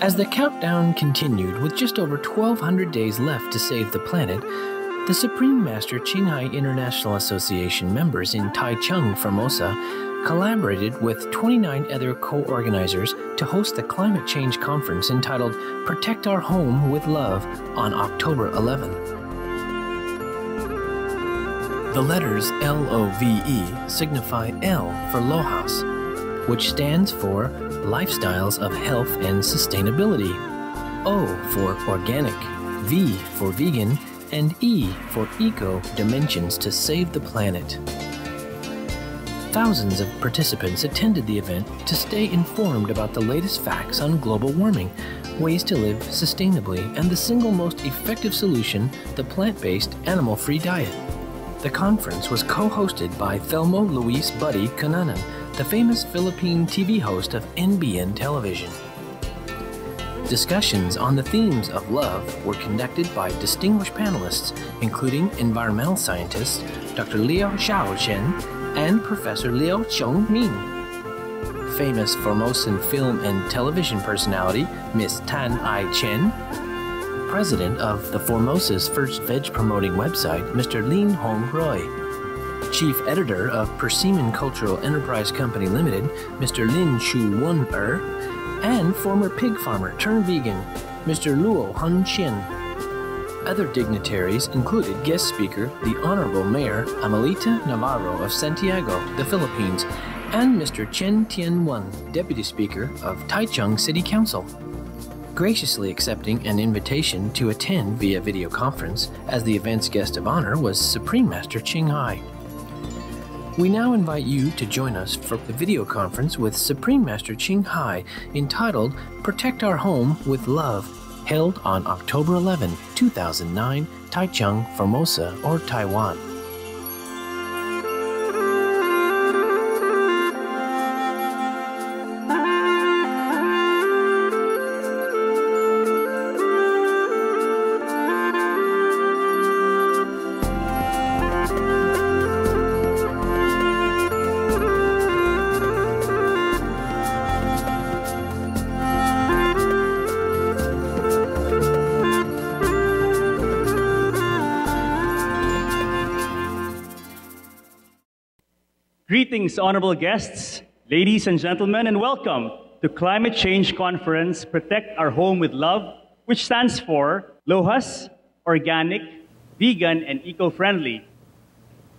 As the countdown continued with just over 1,200 days left to save the planet, the Supreme Master Qinghai International Association members in Taichung, Formosa, collaborated with 29 other co-organizers to host the climate change conference entitled Protect Our Home with Love on October 11. The letters L.O.V.E. signify L for Lohas, which stands for Lifestyles of Health and Sustainability, O for Organic, V for Vegan, and E for Eco Dimensions to Save the Planet. Thousands of participants attended the event to stay informed about the latest facts on global warming, ways to live sustainably, and the single most effective solution, the plant-based, animal-free diet. The conference was co-hosted by Thelmo Luis Buddy Cunanan, the famous Philippine TV host of NBN television. Discussions on the themes of love were conducted by distinguished panelists, including environmental scientist Dr. Liu Xiaochen and Professor Liu Qiongming, famous Formosan film and television personality Miss Tan Ai Chen, president of the Formosa's first veg-promoting website, Mr. Lin Hong Roy, chief editor of Persimmon Cultural Enterprise Company Limited, Mr. Lin Shu Wen-er, and former pig farmer turned vegan, Mr. Luo Hun Qian. Other dignitaries included guest speaker, the Honorable Mayor Amelita Navarro of Santiago, the Philippines, and Mr. Chen Tian-wan, Deputy Speaker of Taichung City Council, graciously accepting an invitation to attend via video conference as the event's guest of honor was Supreme Master Qinghai. We now invite you to join us for the video conference with Supreme Master Qinghai entitled Protect Our Home with Love, held on October 11, 2009, Taichung, Formosa, or Taiwan. Greetings, honorable guests, ladies and gentlemen, and welcome to Climate Change Conference Protect Our Home with Love, which stands for LOHAS, Organic, Vegan, and Eco-Friendly.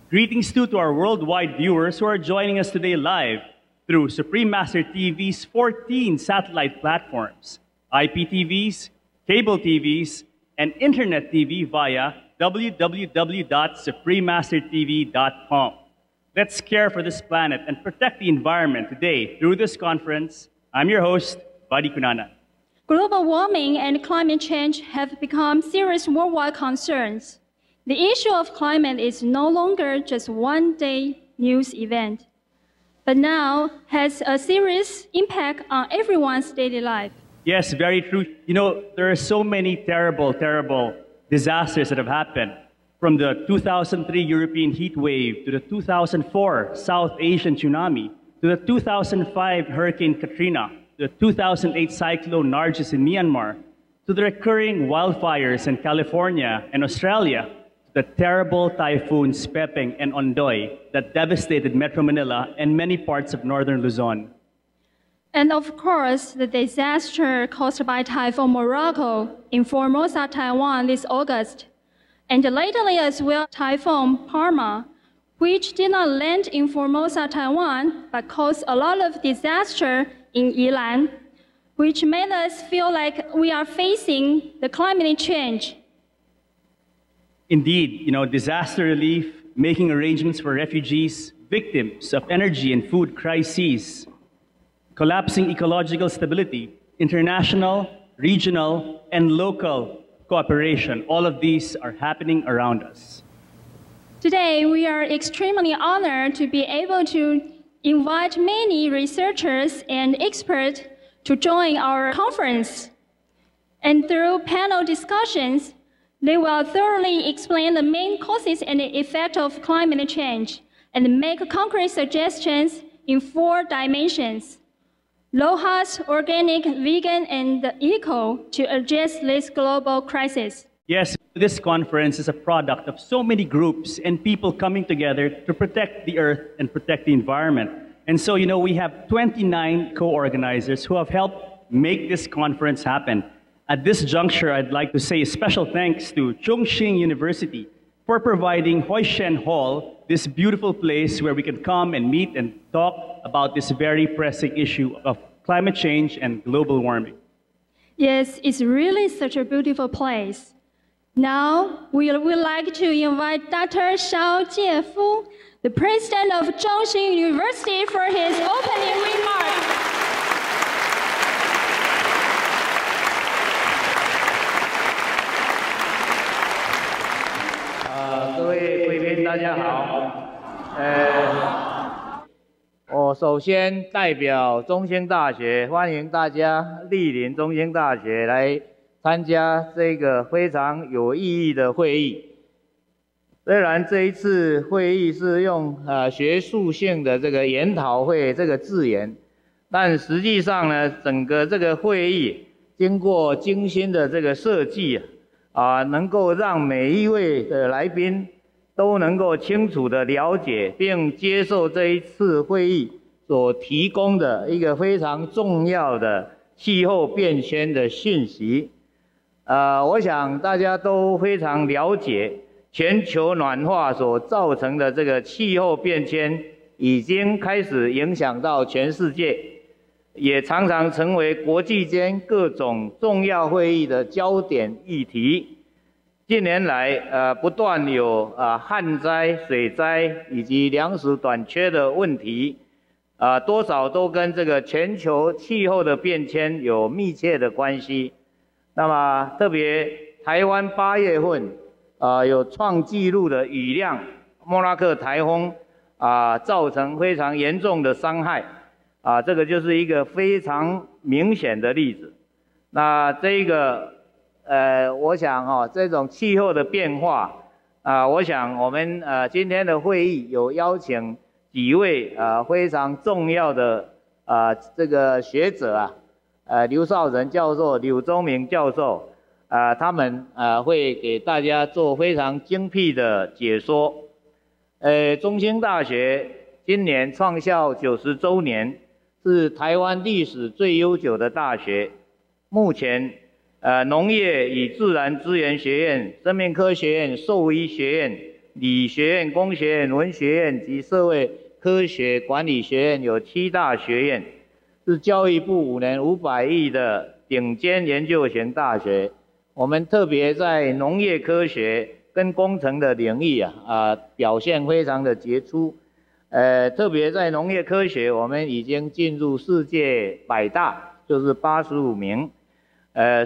Greetings too to our worldwide viewers who are joining us today live through Supreme Master TV's 14 satellite platforms, IPTVs, cable TVs, and Internet TV via www.suprememastertv.com. Let's care for this planet and protect the environment today through this conference. I'm your host, Buddy Cunanan. Global warming and climate change have become serious worldwide concerns. The issue of climate is no longer just one-day news event, but now has a serious impact on everyone's daily life. Yes, very true. You know, there are so many terrible, terrible disasters that have happened. From the 2003 European heat wave, to the 2004 South Asian tsunami, to the 2005 Hurricane Katrina, to the 2008 Cyclone Nargis in Myanmar, to the recurring wildfires in California and Australia, to the terrible typhoons Pepeng and Ondoy that devastated Metro Manila and many parts of northern Luzon. And of course, the disaster caused by Typhoon Morocco in Formosa, Taiwan this August. And lately as well, Typhoon Parma, which did not land in Formosa, Taiwan, but caused a lot of disaster in Yilan, which made us feel like we are facing the climate change. Indeed, you know, disaster relief, making arrangements for refugees, victims of energy and food crises, collapsing ecological stability, international, regional, and local cooperation, all of these are happening around us. Today, we are extremely honored to be able to invite many researchers and experts to join our conference. And through panel discussions, they will thoroughly explain the main causes and the effect of climate change and make concrete suggestions in 4 dimensions: low-cost, organic, vegan, and eco to address this global crisis. Yes, this conference is a product of so many groups and people coming together to protect the earth and protect the environment. And so, we have 29 co-organizers who have helped make this conference happen. At this juncture, I'd like to say a special thanks to Chongqing University for providing Hoishen Hall, this beautiful place where we can come and meet and talk about this very pressing issue of climate change and global warming. Yes, it's really such a beautiful place. Now, we would like to invite Dr. Shao Jiefu, the president of Chongqing University, for his opening remarks. 各位贵宾，大家好。我首先代表中兴大学欢迎大家莅临中兴大学来参加这个非常有意义的会议。虽然这一次会议是用学术性的这个研讨会这个字眼，但实际上呢，整个这个会议经过精心的这个设计能够让每一位的来宾都能够清楚的了解并接受这一次会议所提供的一个非常重要的气候变迁的讯息。我想大家都非常了解全球暖化所造成的这个气候变迁已经开始影响到全世界，也常常成为国际间各种重要会议的焦点议题。近年来，不断有旱灾、水灾以及粮食短缺的问题，多少都跟这个全球气候的变迁有密切的关系。那么，特别台湾8月份，有创纪录的雨量，莫拉克台风造成非常严重的伤害。这个就是一个非常明显的例子。那这个我想这种气候的变化我想我们今天的会议有邀请几位非常重要的这个学者刘绍仁教授、柳宗明教授他们会给大家做非常精辟的解说。中兴大学今年创校90周年。是台湾历史最悠久的大学。目前，农业与自然资源学院、生命科学院、兽医学院、理学院、工学院、文学院及社会科学管理学院有7大学院，是教育部5年500亿的顶尖研究型大学。我们特别在农业科学跟工程的领域表现非常的杰出。特别在农业科学，我们已经进入世界100大，就是85名。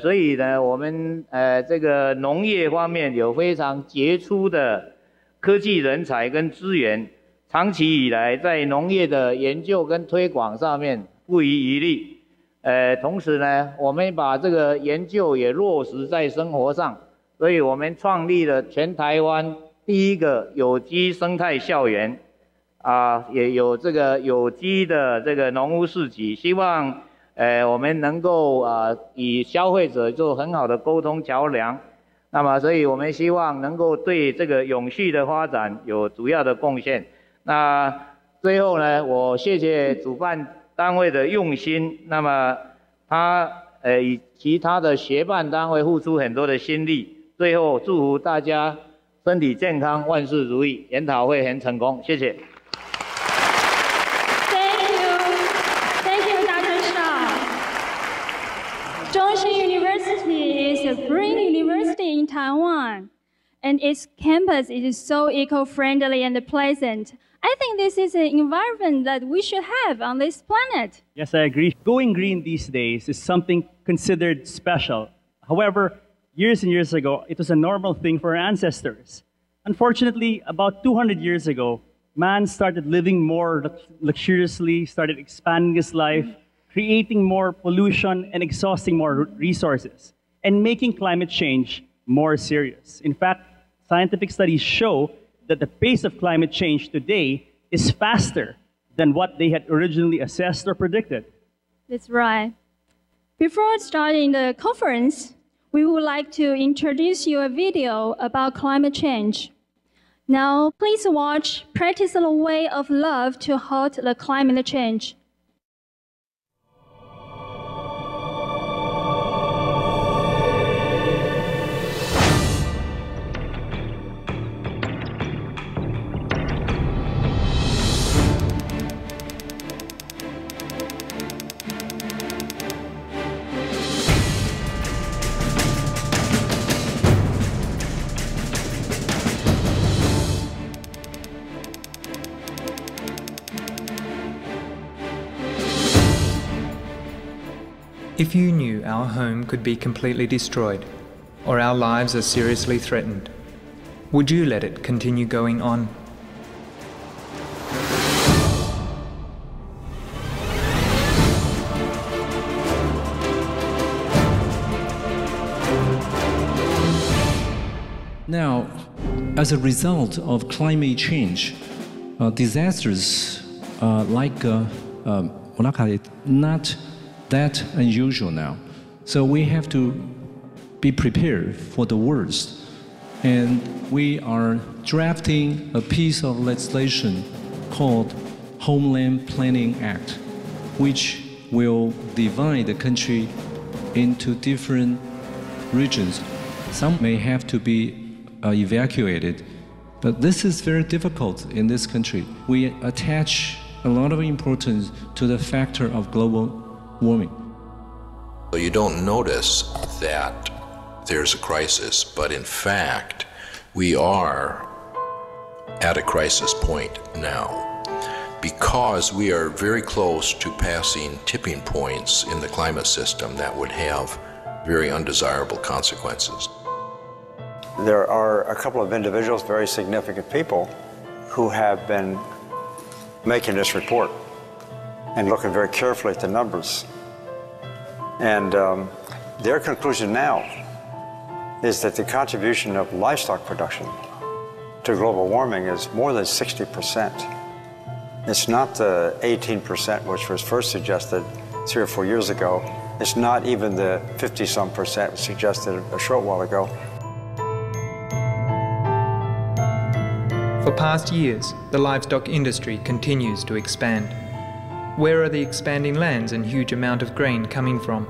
所以呢，我们这个农业方面有非常杰出的科技人才跟资源，长期以来在农业的研究跟推广上面不遗余力。同时呢，我们把这个研究也落实在生活上，所以我们创立了全台湾第一个有机生态校园。也有这个有机的这个农屋市集，希望我们能够与消费者做很好的沟通桥梁。那么，所以我们希望能够对这个永续的发展有主要的贡献。那最后呢，我谢谢主办单位的用心，那么他以其他的协办单位付出很多的心力。最后祝福大家身体健康，万事如意，研讨会很成功，谢谢。Chongqing University is a green university in Taiwan, and its campus is so eco-friendly and pleasant. I think this is an environment that we should have on this planet. Yes, I agree. Going green these days is something considered special. However, years and years ago, it was a normal thing for our ancestors. Unfortunately, about 200 years ago, man started living more luxuriously, started expanding his life, creating more pollution and exhausting more resources, and making climate change more serious. In fact, scientific studies show that the pace of climate change today is faster than what they had originally assessed or predicted. That's right. Before starting the conference, we would like to introduce you a video about climate change. Now, please watch Practice the Way of Love to Halt the Climate Change. If you knew our home could be completely destroyed, or our lives are seriously threatened, would you let it continue going on? Now, as a result of climate change, disasters like not that unusual now. So we have to be prepared for the worst. And we are drafting a piece of legislation called Homeland Planning Act, which will divide the country into different regions. Some may have to be evacuated, but this is very difficult in this country. We attach a lot of importance to the factor of global warming. You don't notice that there's a crisis, but in fact, we are at a crisis point now because we are very close to passing tipping points in the climate system that would have very undesirable consequences. There are a couple of individuals, very significant people, who have been making this report and looking very carefully at the numbers. And their conclusion now is that the contribution of livestock production to global warming is more than 60%. It's not the 18% which was first suggested 3 or 4 years ago. It's not even the 50-some% suggested a short while ago. For past years, the livestock industry continues to expand. Where are the expanding lands and huge amount of grain coming from?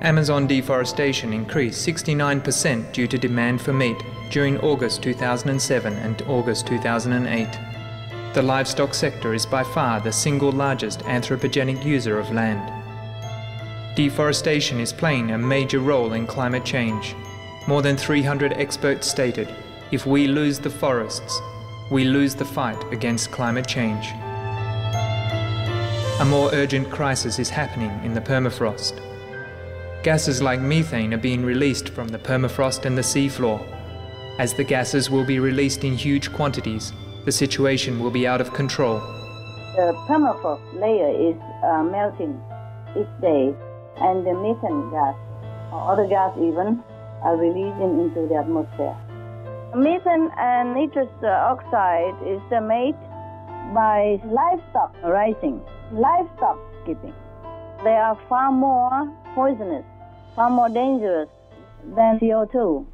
Amazon deforestation increased 69% due to demand for meat during August 2007 and August 2008. The livestock sector is by far the single largest anthropogenic user of land. Deforestation is playing a major role in climate change. More than 300 experts stated, if we lose the forests, we lose the fight against climate change. A more urgent crisis is happening in the permafrost. Gases like methane are being released from the permafrost and the seafloor. As the gases will be released in huge quantities, the situation will be out of control. The permafrost layer is melting each day, and the methane gas, or other gas even, are releasing into the atmosphere. Methane and nitrous oxide is made by livestock rising, livestock skipping. They are far more poisonous, far more dangerous than CO2.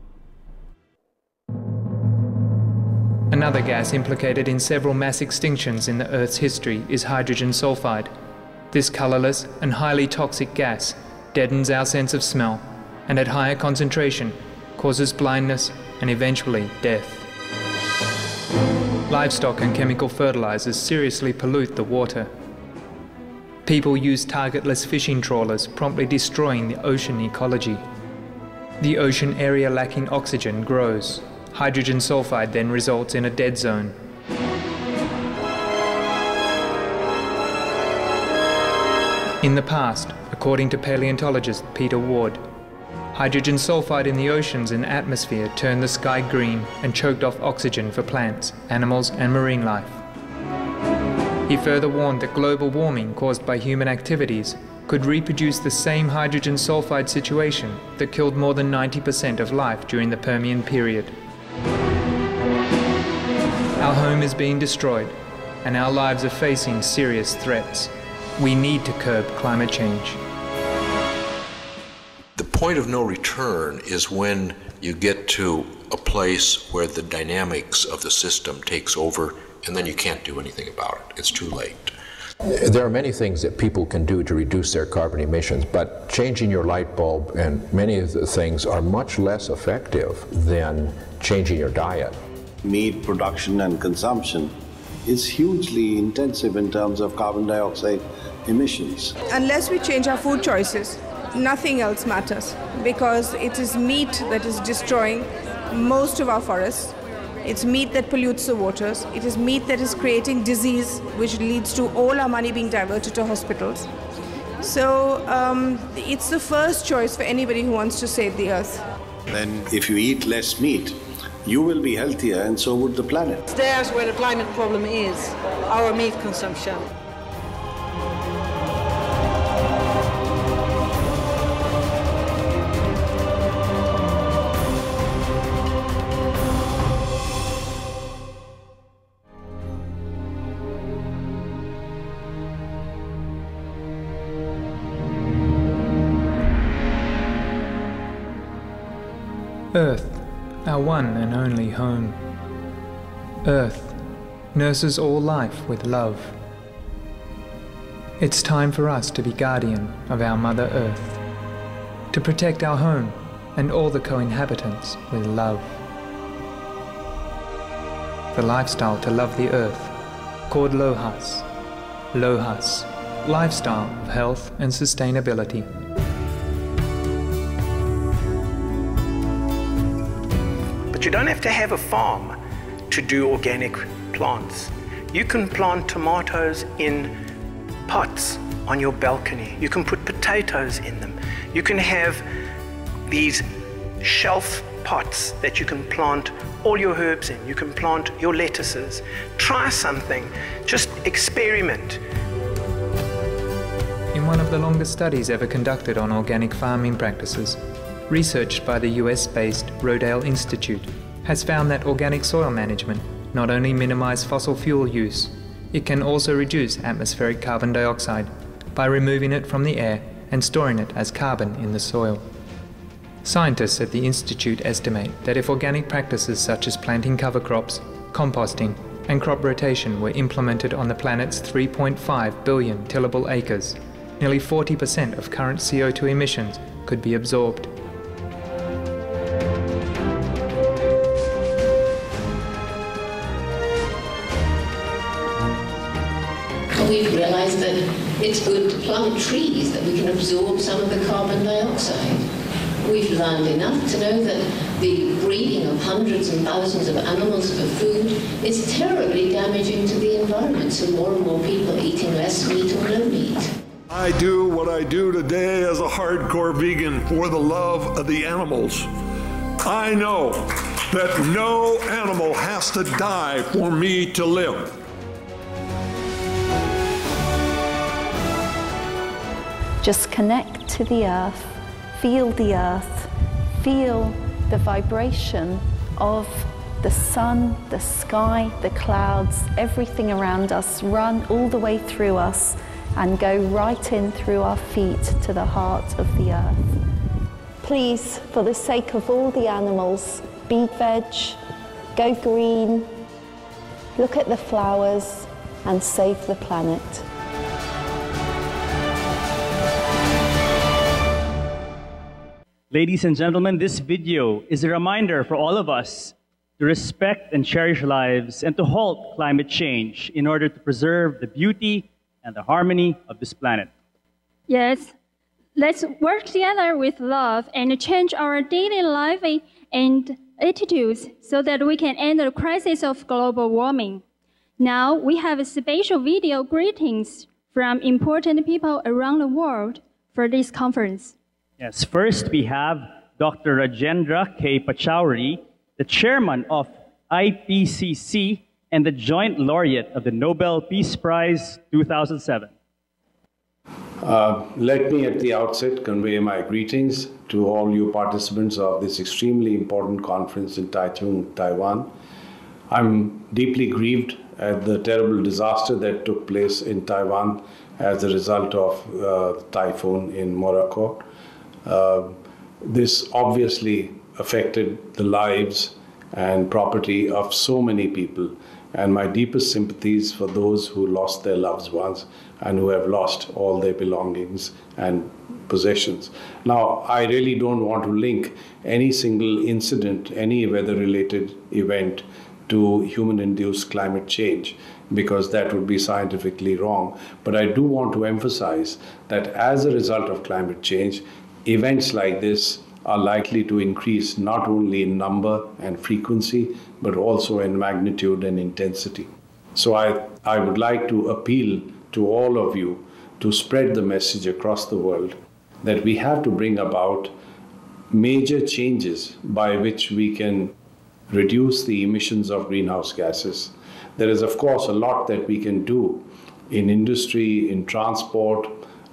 Another gas implicated in several mass extinctions in the Earth's history is hydrogen sulfide. This colourless and highly toxic gas deadens our sense of smell and at higher concentration causes blindness and eventually death. Livestock and chemical fertilizers seriously pollute the water. People use targetless fishing trawlers, promptly destroying the ocean ecology. The ocean area lacking oxygen grows. Hydrogen sulfide then results in a dead zone. In the past, according to paleontologist Peter Ward, hydrogen sulfide in the oceans and atmosphere turned the sky green and choked off oxygen for plants, animals and marine life. He further warned that global warming caused by human activities could reproduce the same hydrogen sulfide situation that killed more than 90% of life during the Permian period. Our home is being destroyed, and our lives are facing serious threats. We need to curb climate change. The point of no return is when you get to a place where the dynamics of the system takes over and then you can't do anything about it. It's too late. There are many things that people can do to reduce their carbon emissions, but changing your light bulb and many of the things are much less effective than changing your diet. Meat production and consumption is hugely intensive in terms of carbon dioxide emissions. Unless we change our food choices, nothing else matters, because it is meat that is destroying most of our forests. It's meat that pollutes the waters. It is meat that is creating disease, which leads to all our money being diverted to hospitals. So it's the first choice for anybody who wants to save the earth. Then if you eat less meat, you will be healthier and so would the planet. There's where the climate problem is, our meat consumption. Earth, our one and only home. Earth nurses all life with love. It's time for us to be guardian of our Mother Earth, to protect our home and all the co-inhabitants with love. The lifestyle to love the earth, called Lohas. Lohas, lifestyle of health and sustainability. You don't have to have a farm to do organic plants. You can plant tomatoes in pots on your balcony. You can put potatoes in them. You can have these shelf pots that you can plant all your herbs in. You can plant your lettuces. Try something. Just experiment. In one of the longest studies ever conducted on organic farming practices, researched by the US-based Rodale Institute, has found that organic soil management not only minimises fossil fuel use, it can also reduce atmospheric carbon dioxide by removing it from the air and storing it as carbon in the soil. Scientists at the Institute estimate that if organic practices such as planting cover crops, composting, and crop rotation were implemented on the planet's 3.5 billion tillable acres, nearly 40% of current CO2 emissions could be absorbed. We've realised that it's good to plant trees, that we can absorb some of the carbon dioxide. We've learned enough to know that the breeding of hundreds and thousands of animals for food is terribly damaging to the environment, so more and more people are eating less meat or no meat. I do what I do today as a hardcore vegan for the love of the animals. I know that no animal has to die for me to live. Just connect to the earth, feel the vibration of the sun, the sky, the clouds, everything around us, run all the way through us and go right in through our feet to the heart of the earth. Please, for the sake of all the animals, be veg, go green, look at the flowers and save the planet. Ladies and gentlemen, this video is a reminder for all of us to respect and cherish lives and to halt climate change in order to preserve the beauty and the harmony of this planet. Yes, let's work together with love and change our daily life and attitudes so that we can end the crisis of global warming. Now we have a special video greetings from important people around the world for this conference. Yes, first we have Dr. Rajendra K. Pachauri, the chairman of IPCC and the joint laureate of the Nobel Peace Prize 2007. Let me at the outset convey my greetings to all you participants of this extremely important conference in Taichung, Taiwan. I'm deeply grieved at the terrible disaster that took place in Taiwan as a result of the typhoon in Morocco. This obviously affected the lives and property of so many people, and my deepest sympathies for those who lost their loved ones and who have lost all their belongings and possessions. Now, I really don't want to link any single incident, any weather-related event to human-induced climate change, because that would be scientifically wrong. But I do want to emphasize that as a result of climate change, events like this are likely to increase not only in number and frequency, but also in magnitude and intensity. So I would like to appeal to all of you to spread the message across the world that we have to bring about major changes by which we can reduce the emissions of greenhouse gases. There is, of course, a lot that we can do in industry, in transport,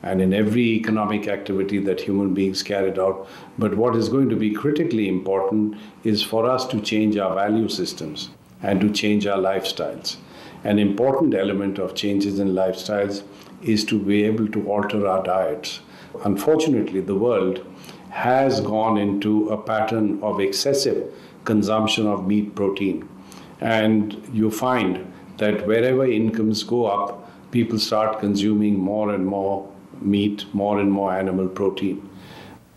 and in every economic activity that human beings carried out. But what is going to be critically important is for us to change our value systems and to change our lifestyles. An important element of changes in lifestyles is to be able to alter our diets. Unfortunately, the world has gone into a pattern of excessive consumption of meat protein. And you find that wherever incomes go up, people start consuming more and more meat, more and more animal protein.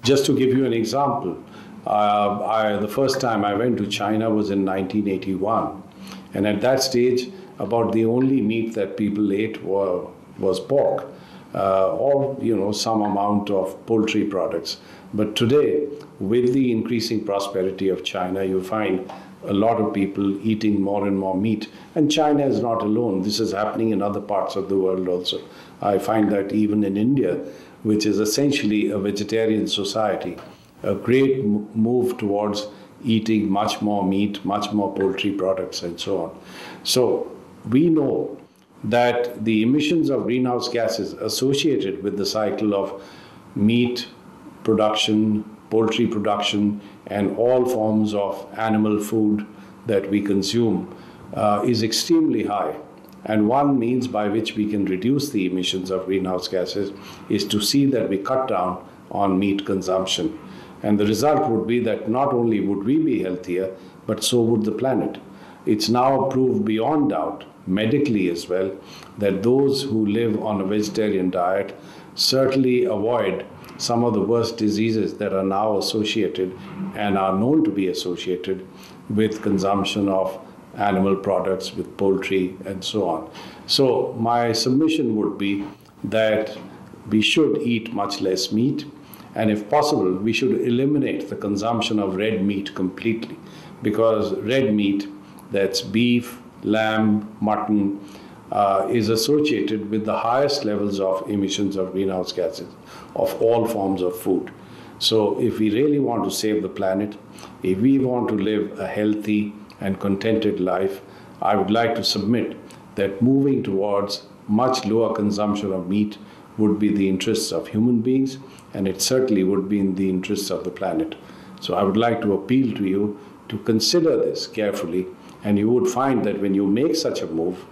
Just to give you an example, the first time I went to China was in 1981. And at that stage, about the only meat that people ate was pork, or some amount of poultry products. But today, with the increasing prosperity of China, you find a lot of people eating more and more meat. And China is not alone. This is happening in other parts of the world also. I find that even in India, which is essentially a vegetarian society, a great move towards eating much more meat, much more poultry products, and so on. So we know that the emissions of greenhouse gases associated with the cycle of meat production, poultry production, and all forms of animal food that we consume is extremely high. And one means by which we can reduce the emissions of greenhouse gases is to see that we cut down on meat consumption. And the result would be that not only would we be healthier, but so would the planet. It's now proved beyond doubt, medically as well, that those who live on a vegetarian diet certainly avoid some of the worst diseases that are now associated and are known to be associated with consumption of animal products, with poultry, and so on. So my submission would be that we should eat much less meat, and if possible, we should eliminate the consumption of red meat completely, because red meat, that's beef, lamb, mutton, is associated with the highest levels of emissions of greenhouse gases of all forms of food. So if we really want to save the planet, if we want to live a healthy and contented life, I would like to submit that moving towards much lower consumption of meat would be the interests of human beings, and it certainly would be in the interests of the planet. So I would like to appeal to you to consider this carefully, and you would find that when you make such a move,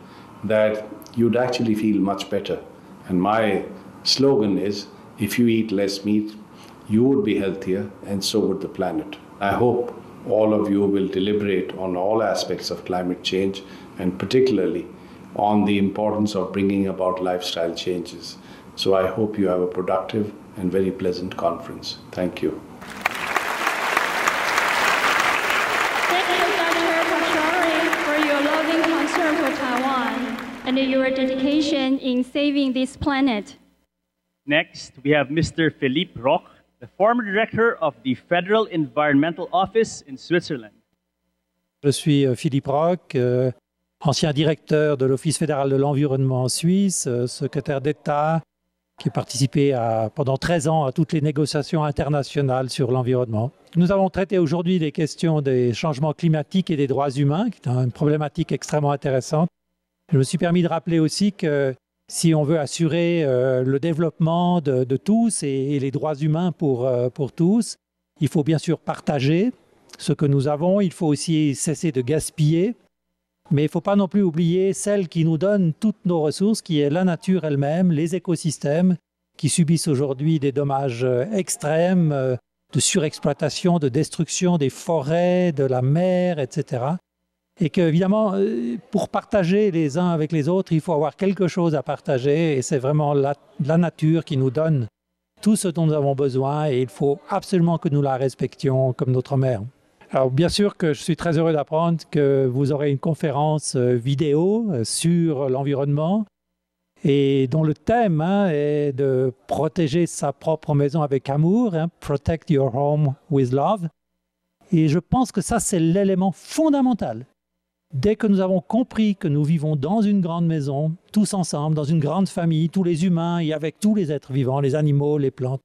that you'd actually feel much better. And my slogan is, if you eat less meat, you would be healthier, and so would the planet. I hope all of you will deliberate on all aspects of climate change, and particularly on the importance of bringing about lifestyle changes. So I hope you have a productive and very pleasant conference. Thank you. Thank you, Dr. Pachauri, for your loving concern for Taiwan and your dedication in saving this planet. Next, we have Mr. Philippe Roch, the former director of the Federal Environmental Office in Switzerland. Je suis Philippe Roch, ancien directeur de l'Office fédéral de l'environnement en Suisse, secrétaire d'État, qui a participé pendant 13 ans à toutes les négociations internationales sur l'environnement. Nous avons traité aujourd'hui les questions des changements climatiques et des droits humains, qui est une problématique extrêmement intéressante. Je me suis permis de rappeler aussi que si on veut assurer le développement de tous et les droits humains pour tous, il faut bien sûr partager ce que nous avons. Il faut aussi cesser de gaspiller. Mais il ne faut pas non plus oublier celle qui nous donne toutes nos ressources, qui est la nature elle-même, les écosystèmes, qui subissent aujourd'hui des dommages extrêmes, de surexploitation, de destruction des forêts, de la mer, etc. Et qu'évidemment, pour partager les uns avec les autres, il faut avoir quelque chose à partager, et c'est vraiment la nature qui nous donne tout ce dont nous avons besoin, et il faut absolument que nous la respections comme notre mère. Alors bien sûr que je suis très heureux d'apprendre que vous aurez une conférence vidéo sur l'environnement, et dont le thème est de protéger sa propre maison avec amour, Protect your home with love. Et je pense que ça, c'est l'élément fondamental. Dès que nous avons compris que nous vivons dans une grande maison, tous ensemble, dans une grande famille, tous les humains et avec tous les êtres vivants, les animaux, les plantes,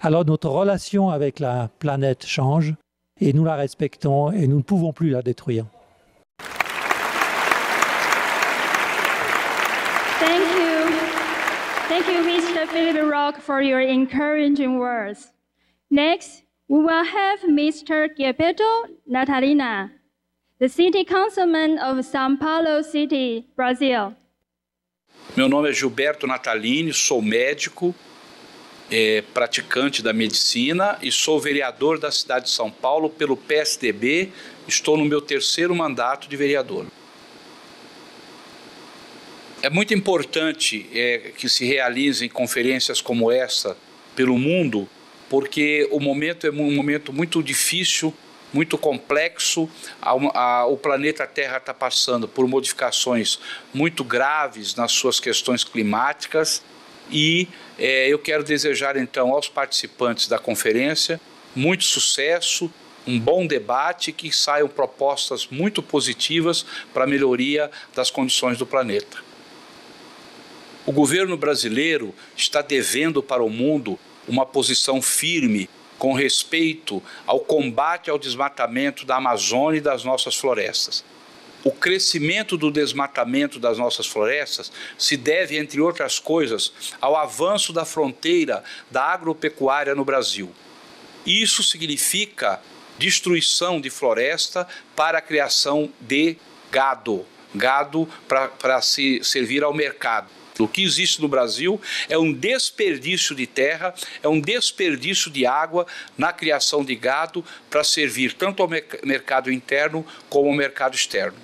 alors notre relation avec la planète change et nous la respectons et nous ne pouvons plus la détruire. Thank you, Mr. Philip Rock, for your encouraging words. Next, we will have Mr. Gilberto Natalina, the City Councilman of São Paulo City, Brazil. Meu nome é Gilberto Natalini, sou médico, praticante da medicina e sou vereador da cidade de São Paulo pelo PSDB. Estou no meu 3º mandato de vereador. É muito importante que se realizem conferências como essa pelo mundo, porque o momento é um momento muito difícil, muito complexo. O planeta Terra está passando por modificações muito graves nas suas questões climáticas e eu quero desejar então aos participantes da conferência muito sucesso, um bom debate, que saiam propostas muito positivas para a melhoria das condições do planeta. O governo brasileiro está devendo para o mundo uma posição firme com respeito ao combate ao desmatamento da Amazônia e das nossas florestas. O crescimento do desmatamento das nossas florestas se deve, entre outras coisas, ao avanço da fronteira da agropecuária no Brasil. Isso significa destruição de floresta para a criação de gado para se servir ao mercado. O que existe no Brasil é um desperdício de terra, é um desperdício de água na criação de gado para servir tanto ao mercado interno como ao mercado externo.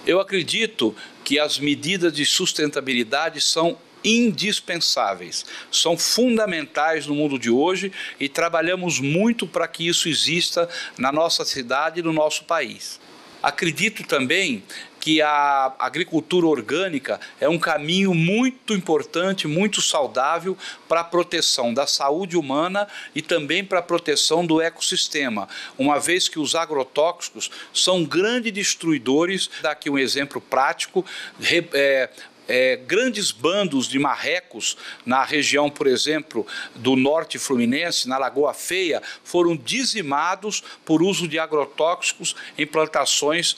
Eu acredito que as medidas de sustentabilidade são indispensáveis, são fundamentais no mundo de hoje e trabalhamos muito para que isso exista na nossa cidade e no nosso país. Acredito também que a agricultura orgânica é um caminho muito importante, muito saudável para a proteção da saúde humana e também para a proteção do ecossistema, uma vez que os agrotóxicos são grandes destruidores. Dá aqui um exemplo prático. Grandes bandos de marrecos na região, por exemplo, do norte fluminense, na Lagoa Feia, foram dizimados por uso de agrotóxicos em plantações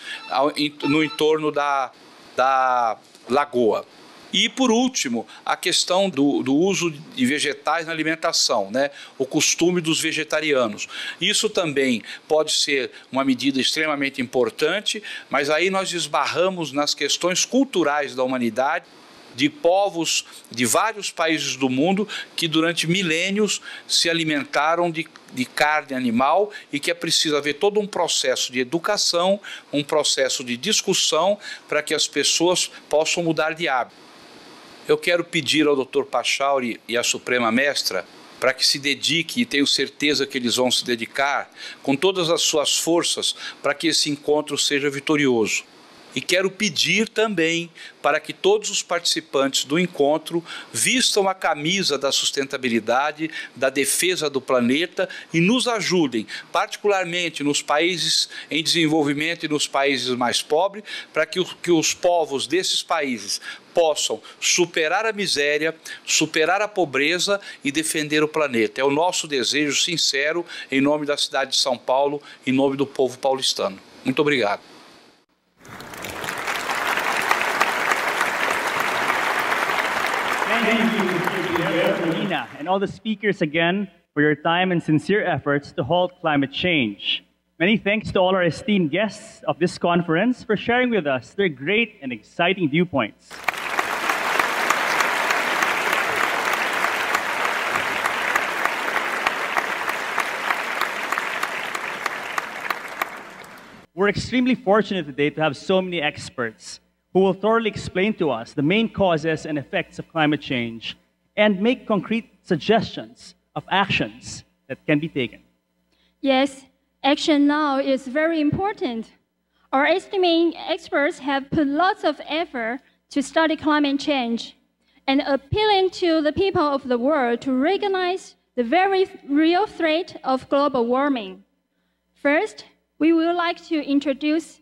no entorno da lagoa. E, por último, a questão do uso de vegetais na alimentação, né? O costume dos vegetarianos. Isso também pode ser uma medida extremamente importante, mas aí nós esbarramos nas questões culturais da humanidade, de povos de vários países do mundo que durante milênios se alimentaram de carne animal e que é preciso haver todo um processo de educação, um processo de discussão para que as pessoas possam mudar de hábito. Eu quero pedir ao Dr. Pachauri e à Suprema Mestra para que se dedique, e tenho certeza que eles vão se dedicar, com todas as suas forças para que esse encontro seja vitorioso. E quero pedir também para que todos os participantes do encontro vistam a camisa da sustentabilidade, da defesa do planeta e nos ajudem, particularmente nos países em desenvolvimento e nos países mais pobres, para que os povos desses países possam superar a miséria, superar a pobreza e defender o planeta. É o nosso desejo sincero, em nome da cidade de São Paulo, em nome do povo paulistano. Muito obrigado. Thank you, Nina, and all the speakers again for your time and sincere efforts to halt climate change. Many thanks to all our esteemed guests of this conference for sharing with us their great and exciting viewpoints. We're extremely fortunate today to have so many experts who will thoroughly explain to us the main causes and effects of climate change and make concrete suggestions of actions that can be taken. Yes, action now is very important. Our estimating experts have put lots of effort to study climate change and appealing to the people of the world to recognize the very real threat of global warming. First, we would like to introduce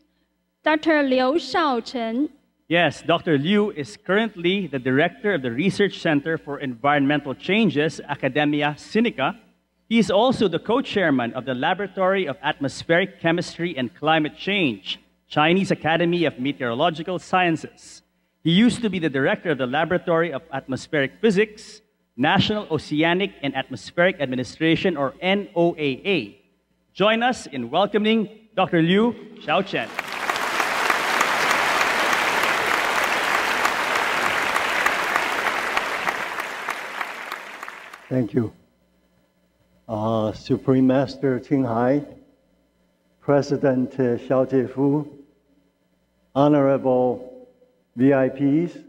Dr. Liu Shaochen. Yes, Dr. Liu is currently the director of the Research Center for Environmental Changes, Academia Sinica. He is also the co-chairman of the Laboratory of Atmospheric Chemistry and Climate Change, Chinese Academy of Meteorological Sciences. He used to be the director of the Laboratory of Atmospheric Physics, National Oceanic and Atmospheric Administration, or NOAA. Join us in welcoming Dr. Liu Shaochen. Thank you. Supreme Master Qinghai, President Xiao Jiefu, Honorable VIPs,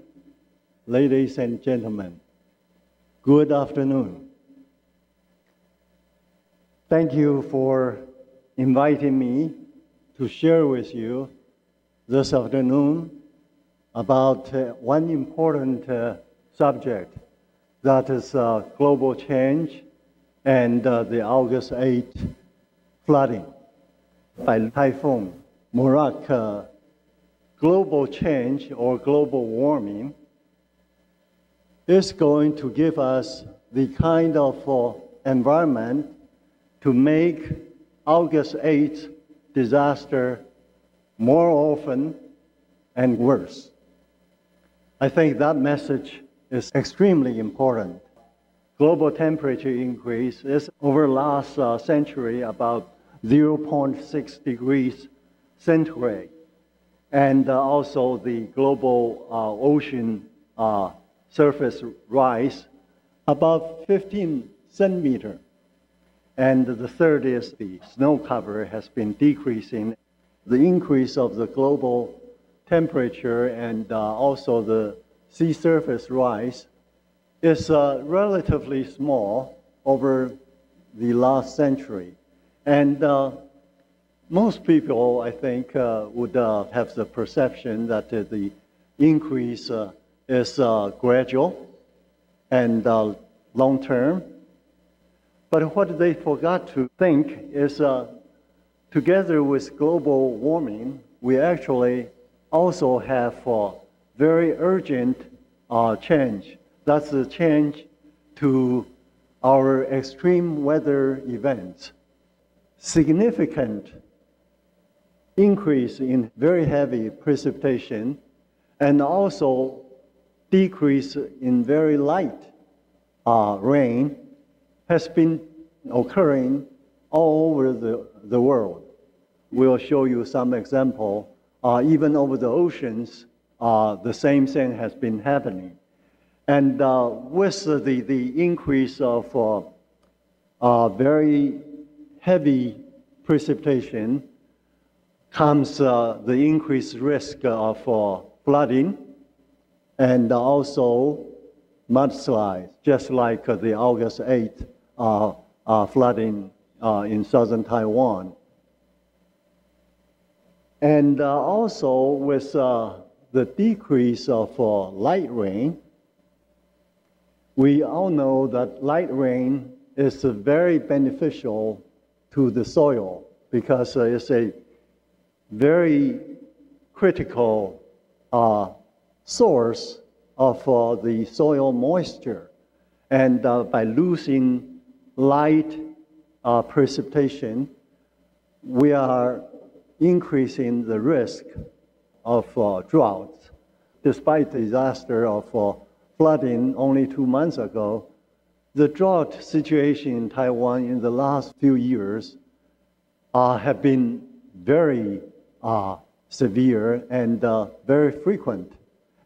ladies and gentlemen, good afternoon. Thank you for inviting me to share with you this afternoon about one important subject, that is global change and the August 8 flooding by Typhoon Morak. Global change or global warming is going to give us the kind of environment to make August 8 disaster more often and worse. I think that message is extremely important. Global temperature increase is over last century about 0.6 degrees centigrade. And also the global ocean surface rise about 15 centimeters. And the third is the snow cover has been decreasing. The increase of the global temperature and also the sea surface rise is relatively small over the last century. And most people, I think, would have the perception that the increase is gradual and long-term. But what they forgot to think is together with global warming, we actually also have very urgent change. That's the change to our extreme weather events. Significant increase in very heavy precipitation and also decrease in very light rain has been occurring all over the world. We'll show you some example. Even over the oceans, the same thing has been happening. And with the increase of very heavy precipitation comes the increased risk of flooding and also mudslides, just like the August 8 flooding in southern Taiwan. And also with the decrease of light rain, we all know that light rain is very beneficial to the soil because it's a very critical source of the soil moisture. And by losing light precipitation, we are increasing the risk of droughts. Despite the disaster of flooding only 2 months ago, the drought situation in Taiwan in the last few years have been very severe and very frequent.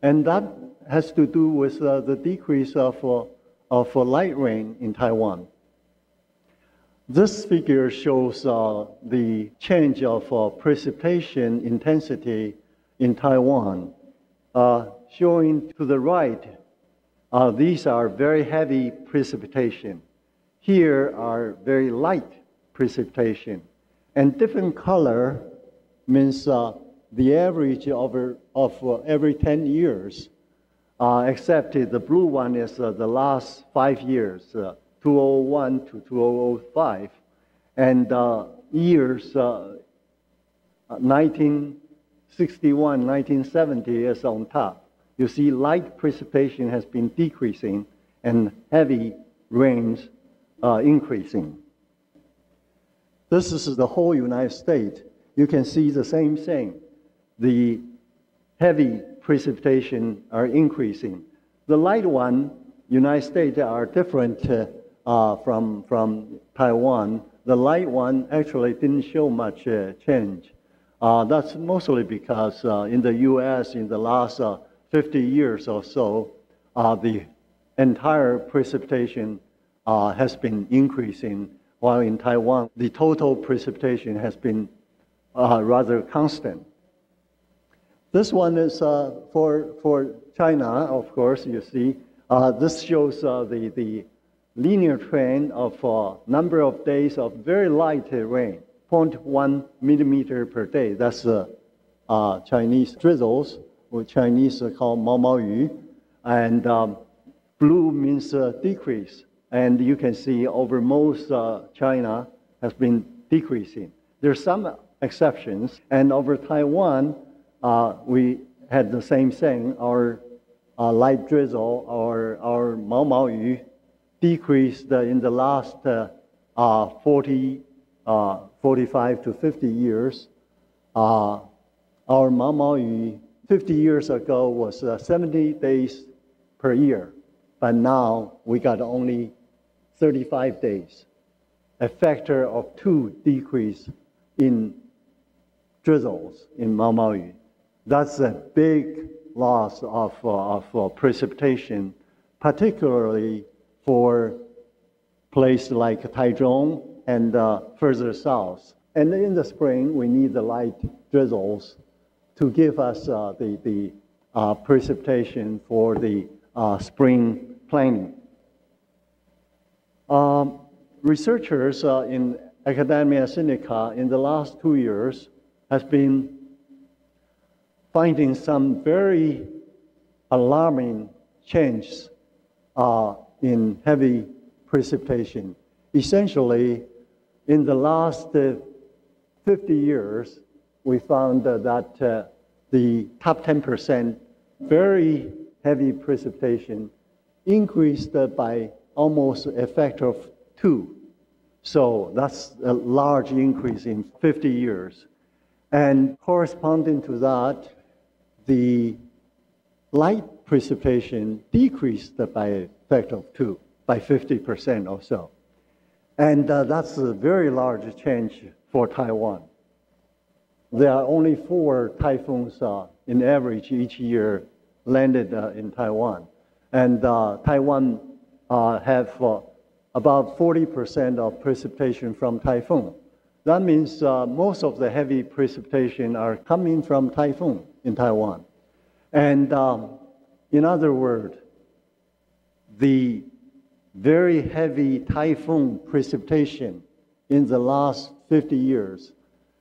And that has to do with the decrease of light rain in Taiwan. This figure shows the change of precipitation intensity in Taiwan. Showing to the right, these are very heavy precipitation. Here are very light precipitation. And different color means the average of every 10 years, except the blue one is the last 5 years, 2001 to 2005, and years 1961, 1970 is on top. You see light precipitation has been decreasing and heavy rains increasing. This is the whole United States. You can see the same thing. The heavy precipitation are increasing. The light one, United States, are different from Taiwan. The light one actually didn't show much change. That's mostly because in the U.S. in the last 50 years or so, the entire precipitation has been increasing, while in Taiwan, the total precipitation has been rather constant. This one is for China, of course, you see. This shows the linear trend of number of days of very light rain, 0.1 millimeter per day. That's Chinese drizzles, or Chinese called Mao Mao Yu. And blue means decrease. And you can see over most China has been decreasing. There's some exceptions. And over Taiwan, we had the same thing. Our light drizzle, our Mao Mao Yu, decreased in the last 45 to 50 years. Our Mao Mao Yu 50 years ago was 70 days per year, but now we got only 35 days, a factor of 2 decrease in drizzles in Mao Mao Yu. That's a big loss of precipitation, particularly for places like Taichung and further south. And in the spring, we need the light drizzles to give us the precipitation for the spring planting. Researchers in Academia Sinica in the last 2 years has been finding some very alarming changes in heavy precipitation. Essentially, in the last 50 years, we found that the top 10% very heavy precipitation increased by almost a factor of 2. So that's a large increase in 50 years. And corresponding to that, the light precipitation decreased by a factor of 2, by 50% or so. And that's a very large change for Taiwan. There are only 4 typhoons in average each year landed in Taiwan. And Taiwan have about 40% of precipitation from typhoon. That means most of the heavy precipitation are coming from typhoon in Taiwan. And in other words, the very heavy typhoon precipitation in the last 50 years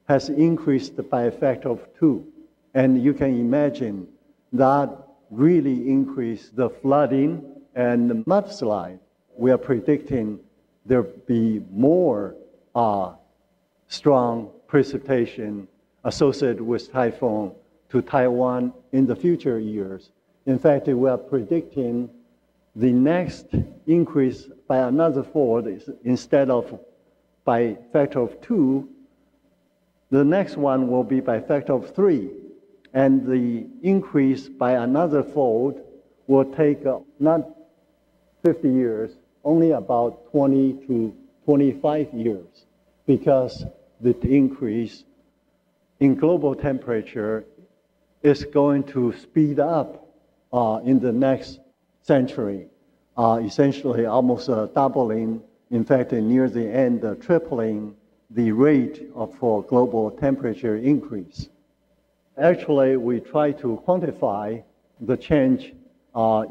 has increased by a factor of 2. And you can imagine that really increased the flooding and the mudslide. We are predicting there will be more strong precipitation associated with typhoon to Taiwan in the future years. In fact, we are predicting the next increase by another 4, instead of by factor of 2, the next one will be by factor of 3. And the increase by another fold will take not 50 years, only about 20 to 25 years, because the increase in global temperature is going to speed up in the next century, essentially almost doubling, in fact, near the end, tripling the rate for global temperature increase. Actually, we try to quantify the change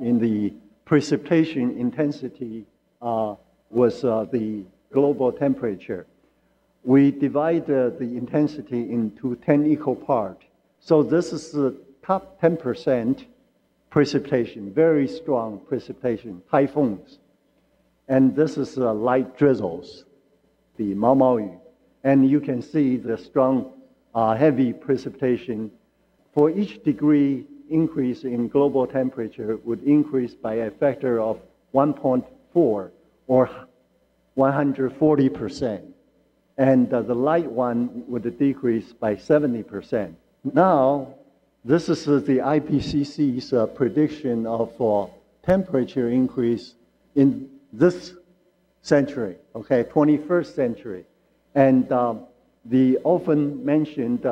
in the precipitation intensity with the global temperature. We divide the intensity into 10 equal parts. So this is the top 10% precipitation, very strong precipitation, typhoons. And this is light drizzles, the Maoyu. And you can see the strong, heavy precipitation. For each degree increase in global temperature would increase by a factor of 1.4 or 140%. And the light one would decrease by 70%. Now, this is the IPCC's prediction of temperature increase in this century, okay, 21st century. And the often mentioned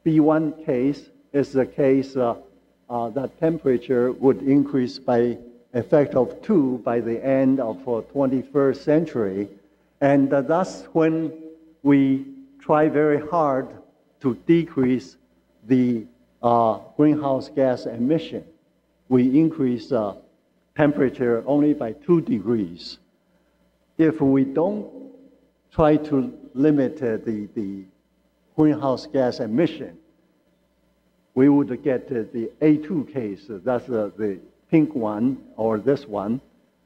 B1 case is the case that temperature would increase by a factor of 2 by the end of 21st century. And that's when we try very hard to decrease the greenhouse gas emission. We increase temperature only by 2 degrees. If we don't try to limit the greenhouse gas emission, we would get the A2 case. That's the pink one, or this one.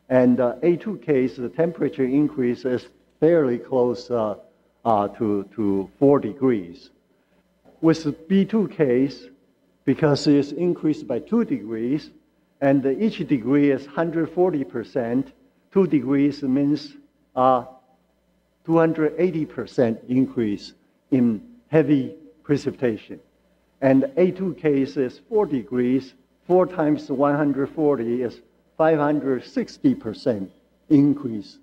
And A2 case, the temperature increase is fairly close to 4 degrees. With the B2 case, because it's increased by 2 degrees, and each degree is 140%, 2 degrees means 280% increase in heavy precipitation. And A2 case is 4 degrees, 4 times 140 is 560% increase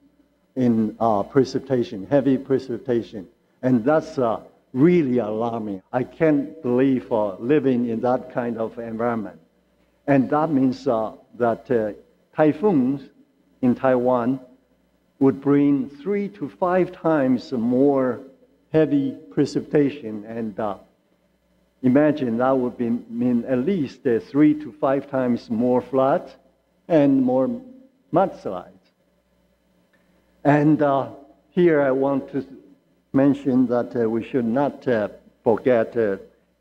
in precipitation, heavy precipitation. And that's really alarming. I can't believe living in that kind of environment. And that means that typhoons in Taiwan would bring 3 to 5 times more heavy precipitation. And imagine that would mean at least 3 to 5 times more floods and more mudslides. And here I want to mention that we should not forget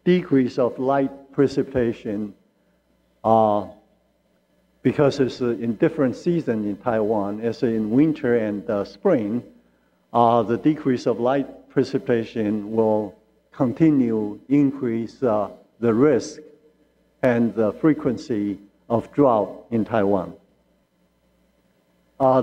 decrease of light precipitation because it's in different seasons in Taiwan. As in winter and spring, the decrease of light precipitation will continue increase the risk and the frequency of drought in Taiwan.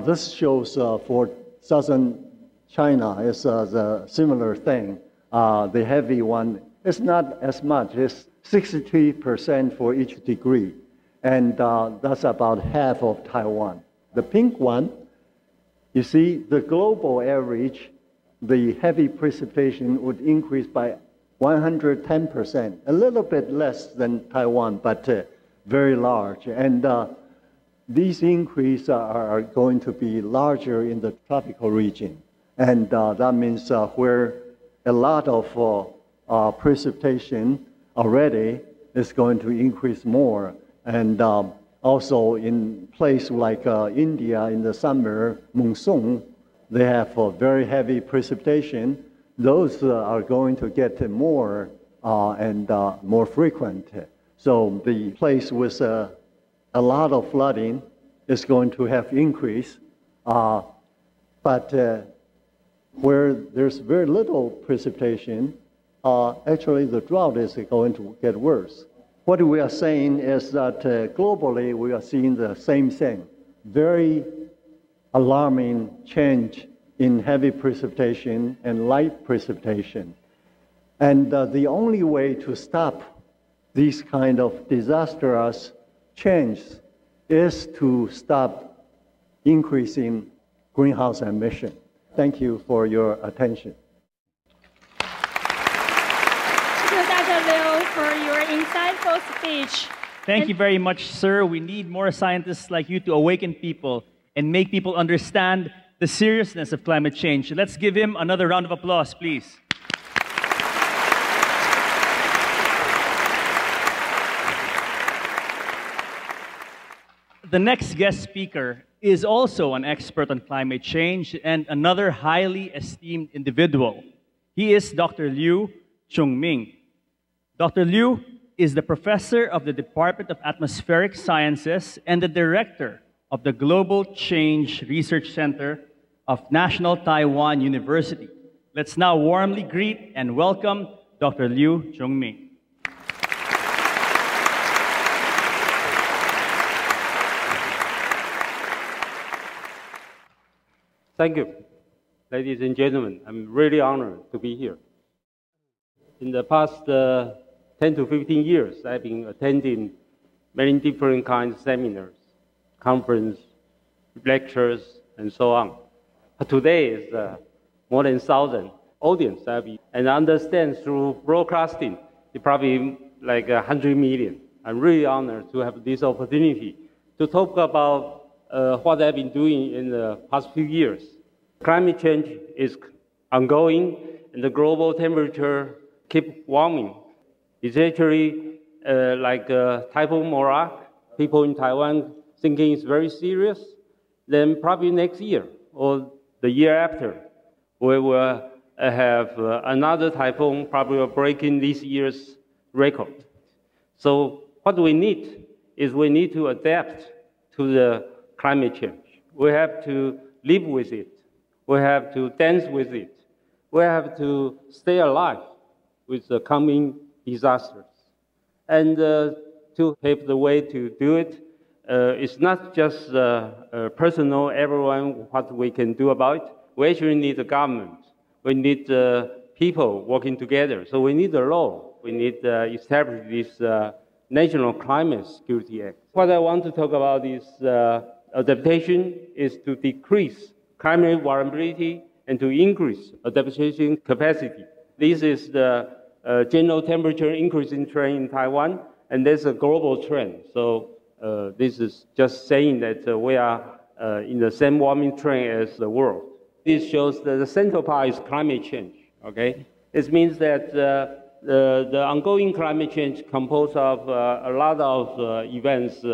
This shows for southern China is the similar thing. The heavy one is not as much. It's 63% for each degree. And that's about half of Taiwan. The pink one, you see the global average, the heavy precipitation would increase by 110%, a little bit less than Taiwan, but very large. And these increases are going to be larger in the tropical region. And that means where a lot of precipitation already is going to increase more. And also in places like India in the summer monsoon, they have very heavy precipitation. Those are going to get more and more frequent. So the place with a lot of flooding is going to have increase. But where there's very little precipitation, actually the drought is going to get worse. What we are saying is that globally we are seeing the same thing. Very alarming change in heavy precipitation and light precipitation. And the only way to stop these kind of disastrous change is to stop increasing greenhouse emission. Thank you for your attention. Dr. Liu, for your insightful speech. Thank you very much, sir. We need more scientists like you to awaken people and make people understand the seriousness of climate change. Let's give him another round of applause, please. The next guest speaker is also an expert on climate change and another highly esteemed individual. He is Dr. Liu Chung-Ming. Dr. Liu is the professor of the Department of Atmospheric Sciences and the director of the Global Change Research Center of National Taiwan University. Let's now warmly greet and welcome Dr. Liu Chung-Ming. Thank you, ladies and gentlemen. I'm really honored to be here. In the past 10 to 15 years, I've been attending many different kinds of seminars, conferences, lectures, and so on. But today is more than 1,000 audience, and I understand through broadcasting, it's probably like 100 million. I'm really honored to have this opportunity to talk about what I've been doing in the past few years. Climate change is ongoing, and the global temperature keeps warming. It's actually like Typhoon Morak. People in Taiwan thinking it's very serious. Then probably next year or the year after, we will have another typhoon probably breaking this year's record. So what we need is we need to adapt to the climate change. We have to live with it. We have to dance with it. We have to stay alive with the coming disasters. And to pave the way to do it, it's not just personal, everyone, what we can do about it. We actually need the government. We need people working together. So we need the law. We need to establish this National Climate Security Act. What I want to talk about is adaptation is to decrease climate vulnerability and to increase adaptation capacity. This is the general temperature increasing trend in Taiwan, and there's a global trend. So this is just saying that we are in the same warming trend as the world. This shows that the central part is climate change, okay? This means that the ongoing climate change composed of a lot of events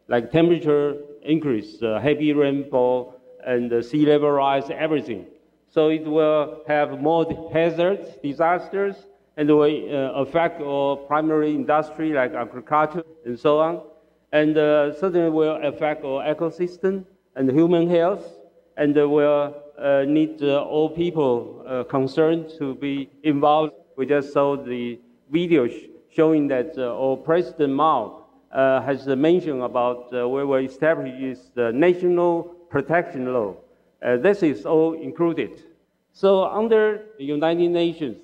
like temperature increase, heavy rainfall, and sea level rise, everything. So it will have more hazards, disasters, and will affect our primary industry like agriculture and so on. And certainly will affect our ecosystem and human health, and will need all people concerned to be involved. We just saw the video showing that our President Mao has mentioned about we will establish the National Protection Law. This is all included. So under the United Nations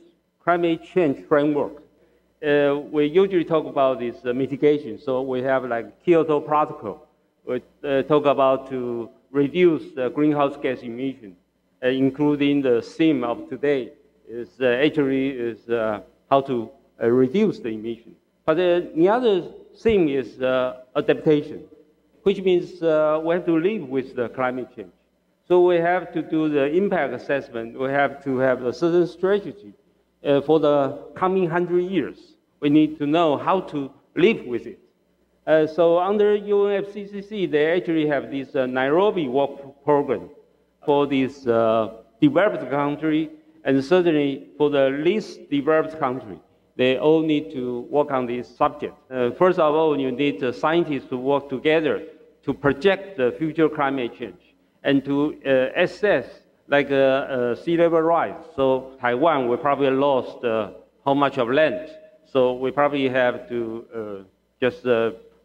Climate Change Framework, we usually talk about this mitigation. So we have like Kyoto Protocol. We talk about to reduce the greenhouse gas emission, including the theme of today is actually how to reduce the emission. But the other thing is adaptation, which means we have to live with the climate change. So we have to do the impact assessment. We have to have a certain strategy for the coming 100 years. We need to know how to live with it. So under UNFCCC, they actually have this Nairobi work program for this developed country, and certainly for the least developed country. They all need to work on this subject. First of all, you need scientists to work together to project the future climate change and to assess like sea level rise. So Taiwan, we probably lost how much of land. So we probably have to just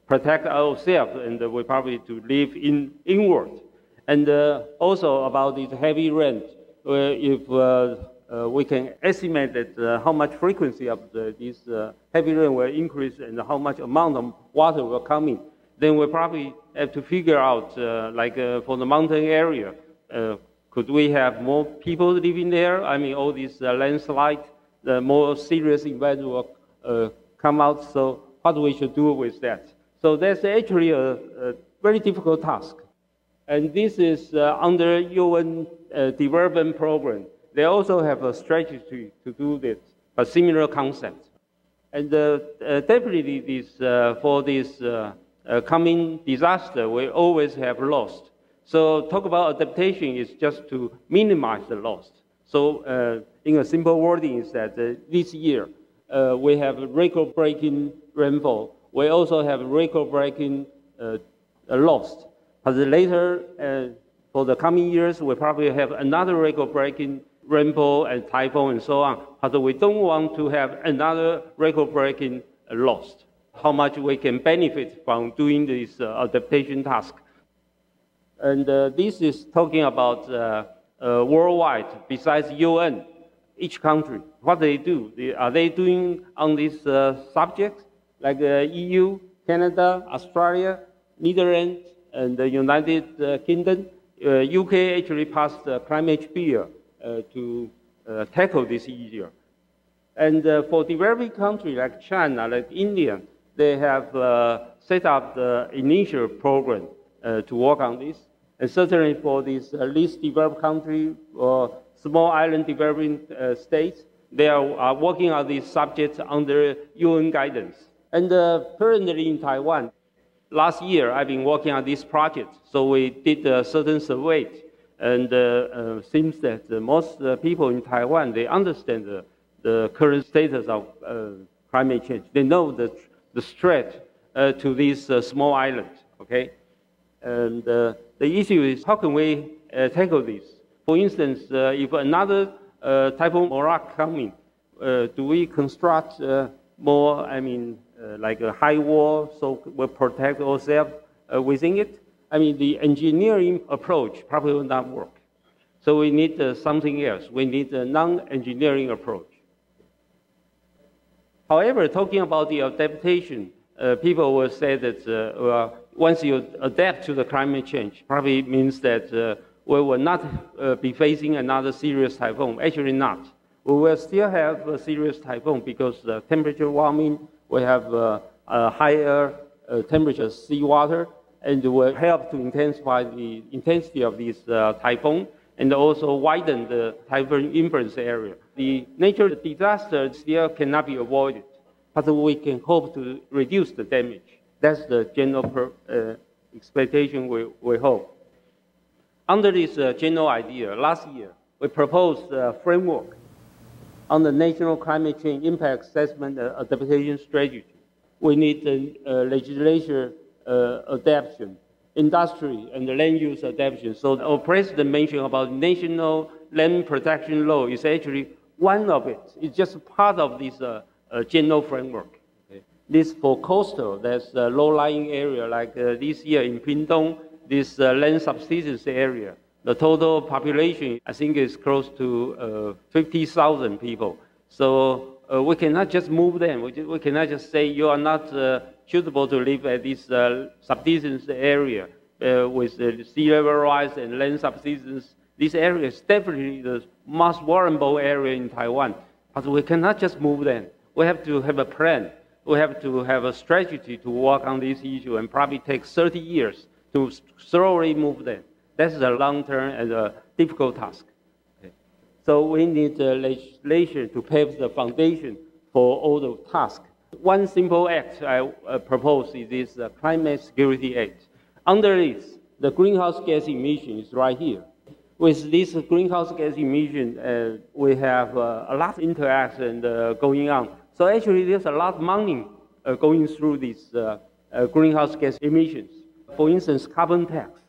protect ourselves, and we probably to live inward. And also about this heavy rain, if we can estimate that how much frequency of this heavy rain will increase and how much amount of water will come in, then we probably have to figure out, like for the mountain area, could we have more people living there? I mean, all these landslide, the more serious events will come out. So what we should do with that? So that's actually a very difficult task. And this is under UN development program. They also have a strategy to do this, a similar concept. And definitely this, for this coming disaster, we always have lost. So talk about adaptation is just to minimize the loss. So in a simple wording is that this year we have record-breaking rainfall. We also have record-breaking loss. But later, for the coming years, we probably have another record-breaking rainfall and typhoon and so on. But we don't want to have another record-breaking loss. How much we can benefit from doing this adaptation task. And this is talking about worldwide, besides UN, each country, what they do. Are they doing on this subject, like EU, Canada, Australia, Netherlands, and the United Kingdom? UK actually passed a climate bill to tackle this issue. And for developing countries like China, like India, they have set up the initial program to work on this. And certainly for these least developed countries or small island developing states, they are working on these subjects under UN guidance. And currently in Taiwan, last year I've been working on this project. So we did a certain survey. And seems that most people in Taiwan, they understand the current status of climate change. They know the threat to these small islands, okay? And the issue is how can we tackle this? For instance, if another typhoon Morak coming, do we construct more, like a high wall so we protect ourselves within it? The engineering approach probably will not work. So we need something else. We need a non-engineering approach. However, talking about the adaptation, people will say that once you adapt to the climate change, probably means that we will not be facing another serious typhoon. Actually not. We will still have a serious typhoon because the temperature warming, we have a higher temperature seawater, and will help to intensify the intensity of this typhoon and also widen the typhoon influence area. The natural disaster still cannot be avoided, but we can hope to reduce the damage. That's the general expectation we hope. Under this general idea, last year, we proposed a framework on the National Climate Change Impact Assessment Adaptation Strategy. We need legislature adaptation, industry and land use adaptation. So our president mentioned about National Land Protection Law is actually one of it. It's just part of this general framework. Okay. This for coastal, there's a low-lying area like this year in Pingtung, this land subsidence area. The total population, I think, is close to 50,000 people. So we cannot just move them. We cannot just say you are not suitable to live at this subsidence area with the sea level rise and land subsidence. This area is definitely the most vulnerable area in Taiwan. But we cannot just move them. We have to have a plan. We have to have a strategy to work on this issue and probably take 30 years to thoroughly move them. That's a long-term and a difficult task. Okay. So we need legislation to pave the foundation for all the tasks. One simple act I propose is this Climate Security Act. Under this, the greenhouse gas emission is right here. With this greenhouse gas emission, we have a lot of interaction going on. So actually, there's a lot of money going through these greenhouse gas emissions. For instance, carbon tax,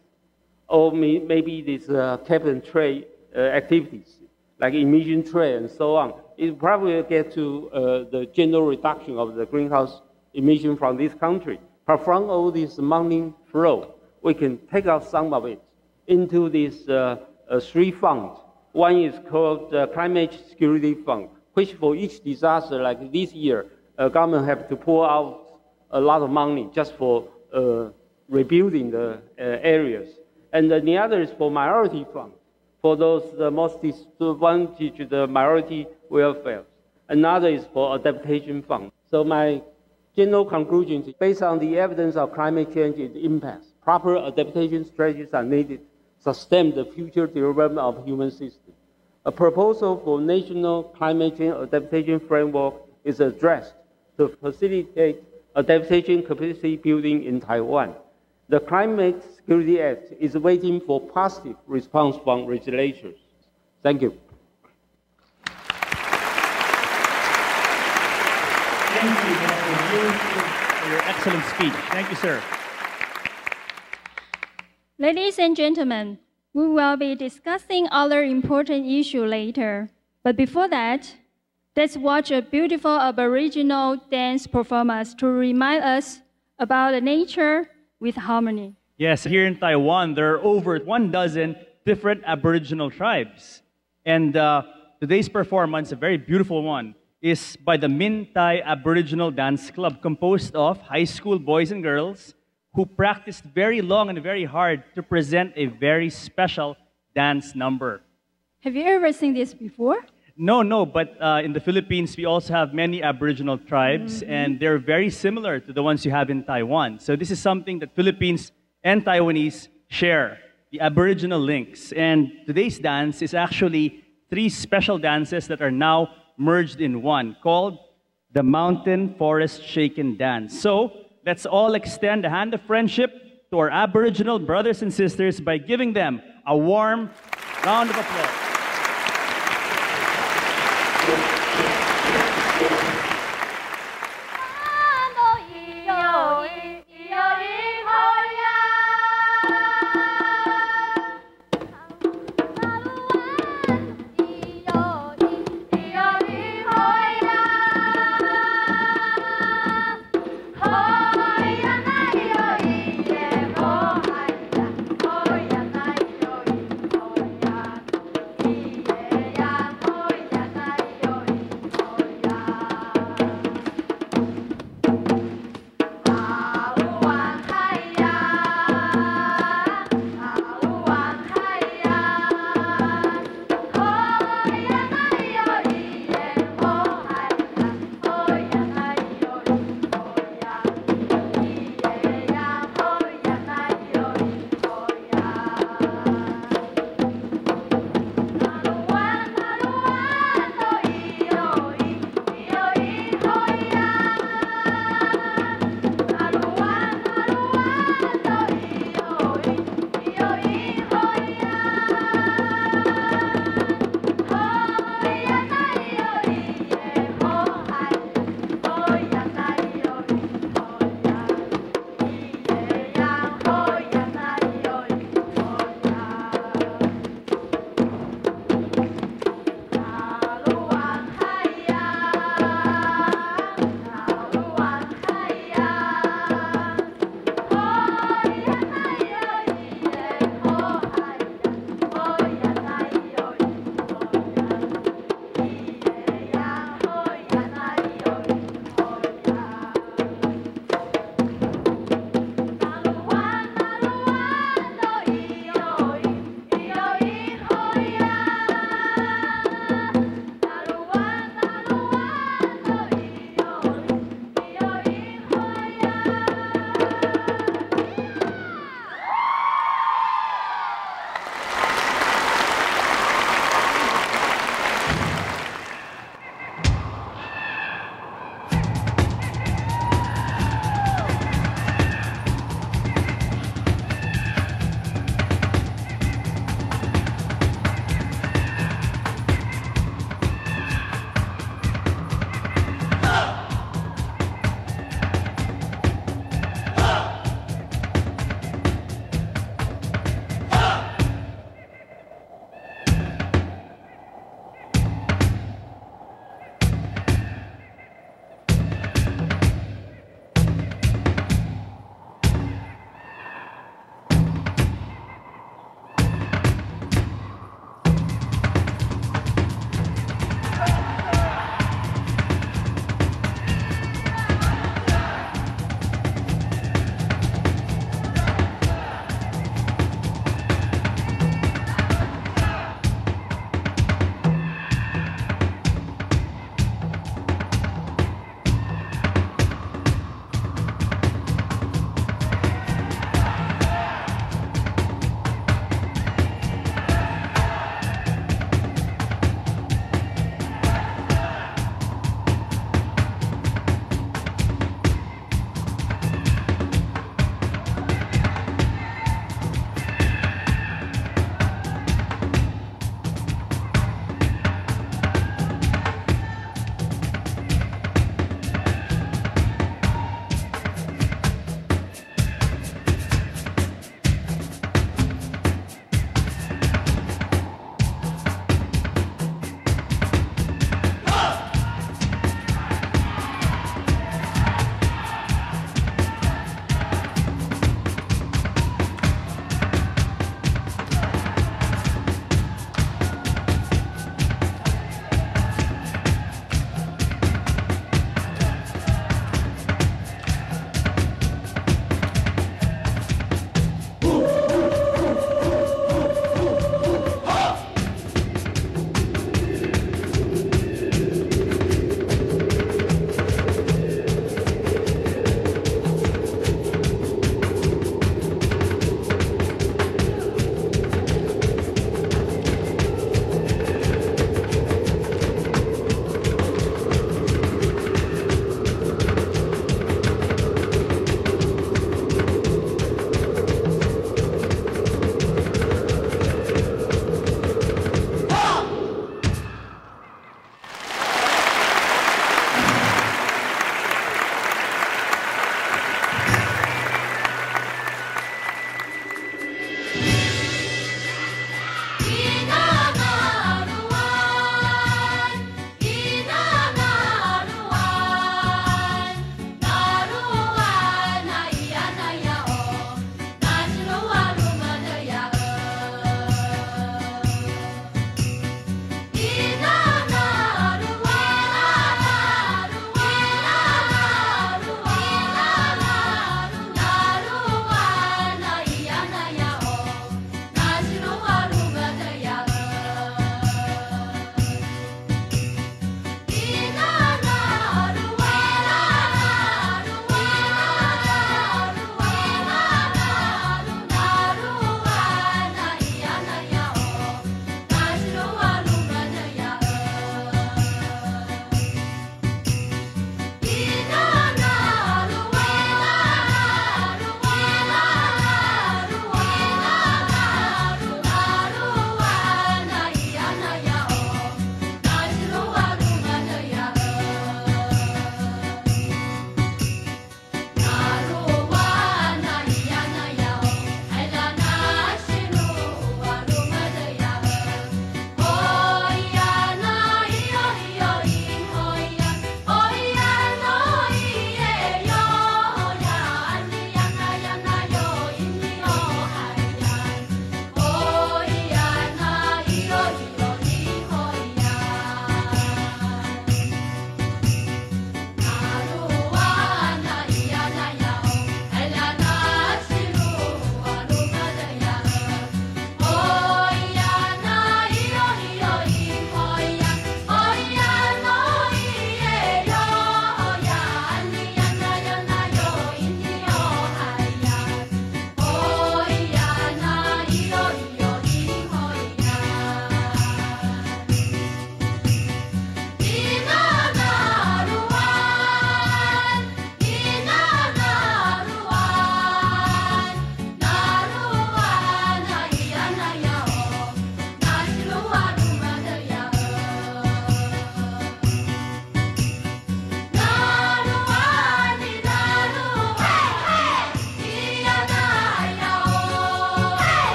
or maybe these cap and trade activities, like emission trade and so on. It probably will get to the general reduction of the greenhouse emission from this country. But from all this money flow, we can take out some of it into this three funds. One is called Climate Security Fund, which for each disaster like this year, government have to pour out a lot of money just for rebuilding the areas. And the other is for minority fund, for those most disadvantaged minority welfare. Another is for adaptation fund. So my general conclusion is based on the evidence of climate change and impacts, proper adaptation strategies are needed to sustain the future development of human systems. A proposal for national climate change adaptation framework is addressed to facilitate adaptation capacity building in Taiwan. The Climate Security Act is waiting for positive response from regulators. Thank you. Thank you, Dr. Liu, for your excellent speech. Thank you, sir. Ladies and gentlemen, we will be discussing other important issues later. But before that, let's watch a beautiful Aboriginal dance performance to remind us about nature with harmony. Yes, here in Taiwan, there are over 12 different Aboriginal tribes. And today's performance, a very beautiful one, is by the Min Thai Aboriginal Dance Club, composed of high school boys and girls who practiced very long and very hard to present a very special dance number. Have you ever seen this before? No, but in the Philippines, we also have many Aboriginal tribes, and they're very similar to the ones you have in Taiwan. So this is something that Philippines and Taiwanese share, the Aboriginal links. And today's dance is actually 3 special dances that are now merged in one, called the Mountain Forest Shaken Dance. So let's all extend a hand of friendship to our Aboriginal brothers and sisters by giving them a warm round of applause.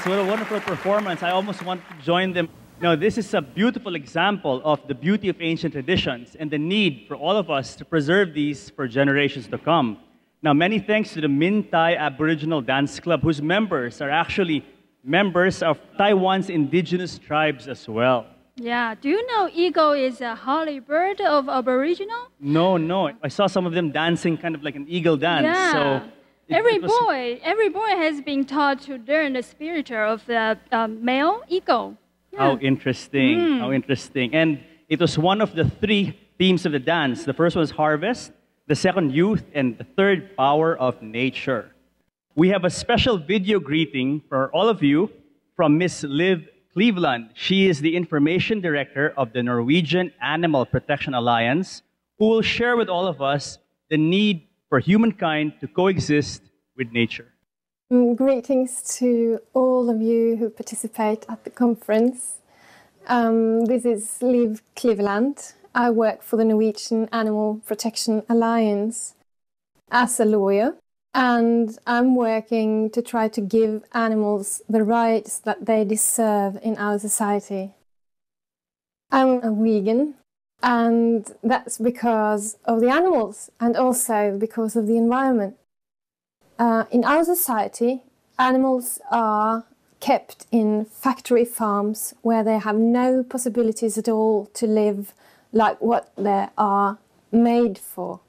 Yes, what a wonderful performance. I almost want to join them. Now, this is a beautiful example of the beauty of ancient traditions and the need for all of us to preserve these for generations to come. Now, many thanks to the Thai Aboriginal Dance Club, whose members are actually members of Taiwan's indigenous tribes as well. Yeah, do you know eagle is a holy bird of Aboriginal? No. I saw some of them dancing kind of like an eagle dance. Yeah. So every boy has been taught to learn the spiritual of the male eagle. Yeah. How interesting, how interesting. And it was one of the 3 themes of the dance. The first was harvest, the second youth, and the third power of nature. We have a special video greeting for all of you from Miss Liv Cleveland. She is the Information Director of the Norwegian Animal Protection Alliance, who will share with all of us the need for humankind to coexist with nature. Greetings to all of you who participate at the conference. This is Liv Cleveland. I work for the Norwegian Animal Protection Alliance as a lawyer, and I'm working to try to give animals the rights that they deserve in our society. I'm a vegan, and that's because of the animals and also because of the environment. In our society, animals are kept in factory farms where they have no possibilities at all to live like what they are made for.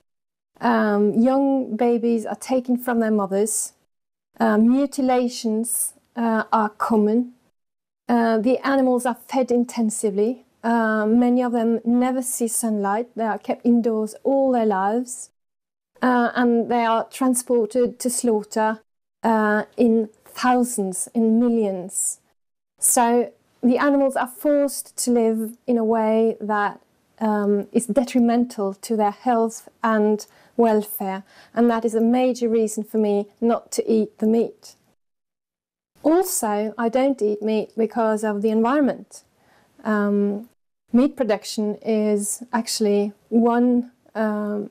Young babies are taken from their mothers. Mutilations are common. The animals are fed intensively. Many of them never see sunlight. They are kept indoors all their lives. And they are transported to slaughter in thousands, in millions. So the animals are forced to live in a way that is detrimental to their health and welfare, and that is a major reason for me not to eat the meat. Also, I don't eat meat because of the environment. Meat production is actually one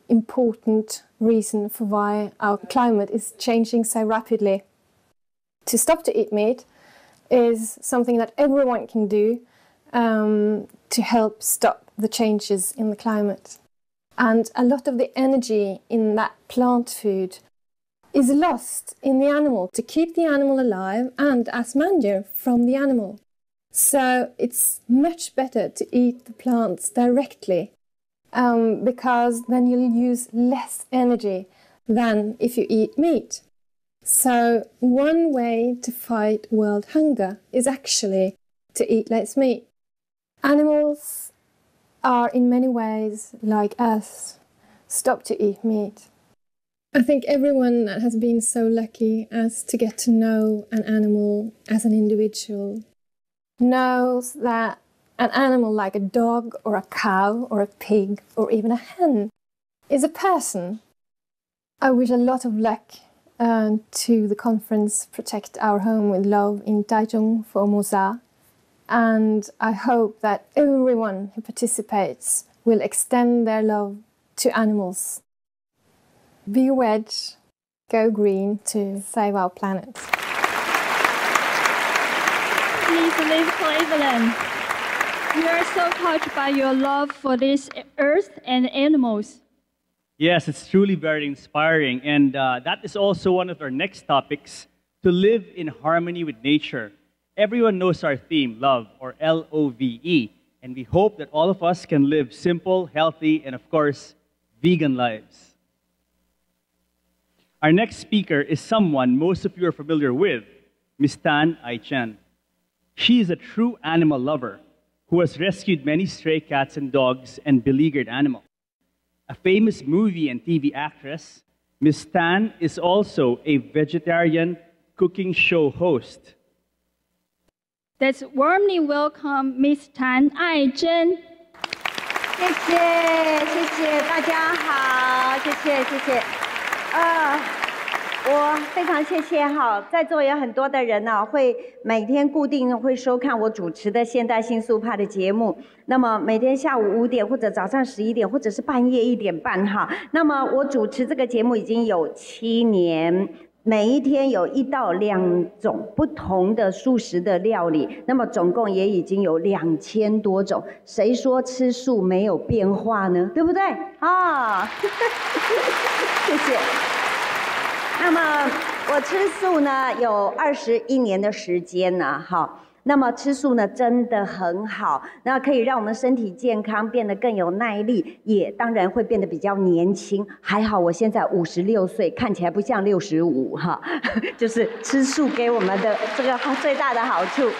important reason for why our climate is changing so rapidly. To stop to eat meat is something that everyone can do to help stop the changes in the climate. And a lot of the energy in that plant food is lost in the animal to keep the animal alive and as manure from the animal. So it's much better to eat the plants directly because then you'll use less energy than if you eat meat. So one way to fight world hunger is actually to eat less meat. Animals are in many ways like us, stop to eat meat. I think everyone that has been so lucky as to get to know an animal as an individual knows that an animal like a dog or a cow or a pig or even a hen is a person. I wish a lot of luck to the conference Protect Our Home with Love in Taichung, Formosa. And I hope that everyone who participates will extend their love to animals. Be red, go green to save our planet. Please Liv Cleveland. We are so touched by your love for this earth and animals. Yes, it's truly very inspiring. And that is also one of our next topics, to live in harmony with nature. Everyone knows our theme, love, or L.O.V.E. And we hope that all of us can live simple, healthy, and of course, vegan lives. Our next speaker is someone most of you are familiar with, Ms. Tan Ai Chen. She is a true animal lover who has rescued many stray cats and dogs and beleaguered animals. A famous movie and TV actress, Ms. Tan is also a vegetarian cooking show host. Let's warmly welcome Ms. Tan Ai Chen. 谢谢大家好，谢谢。我非常谢谢哈，在座有很多的人呢，会每天固定会收看我主持的现代性素派的节目。那么每天下午5点或者早上11点，或者是半夜1点半哈。那么我主持这个节目已经有7年。每一天有1到2种不同的素食的料理，那么总共也已经有2000多种。谁说吃素没有变化呢？对不对？啊，谢谢。那么我吃素呢有21年的时间了，哈。那么吃素呢真的很好，那可以让我们身体健康，变得更有耐力，也当然会变得比较年轻。还好我现在56岁，看起来不像65哈，就是吃素给我们的这个最大的好处。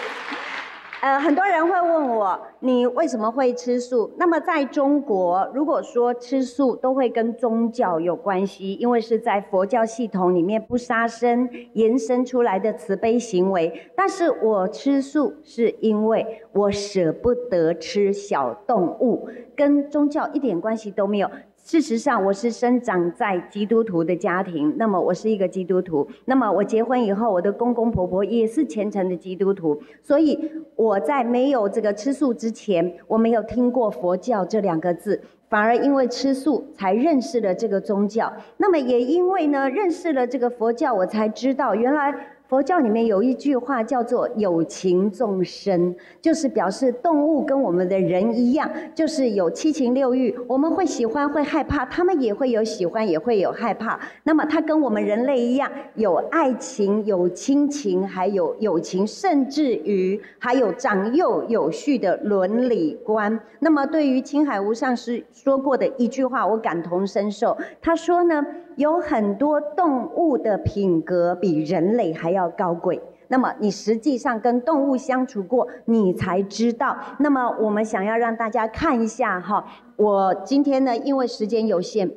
很多人会问我，你为什么会吃素？那么在中国，如果说吃素都会跟宗教有关系，因为是在佛教系统里面不杀生延伸出来的慈悲行为。但是我吃素是因为我舍不得吃小动物，跟宗教一点关系都没有。事实上，我是生长在基督徒的家庭，那么我是一个基督徒。那么我结婚以后，我的公公婆婆也是虔诚的基督徒，所以我在没有这个吃素之前，我没有听过佛教这2个字，反而因为吃素才认识了这个宗教。那么也因为呢认识了这个佛教，我才知道原来佛教里面有一句话叫做有情众生，就是表示动物跟我们的人一样，就是有7情6欲，我们会喜欢会害怕，他们也会有喜欢也会有害怕。那么它跟我们人类一样，有爱情有亲情还有友情，甚至于还有长幼有序的伦理观。那么对于青海无上师说过的一句话我感同身受，他说呢，有很多动物的品格比人类还要高贵，那么你实际上跟动物相处过，你才知道。那么我们想要让大家看一下哈，我今天呢因为时间有限，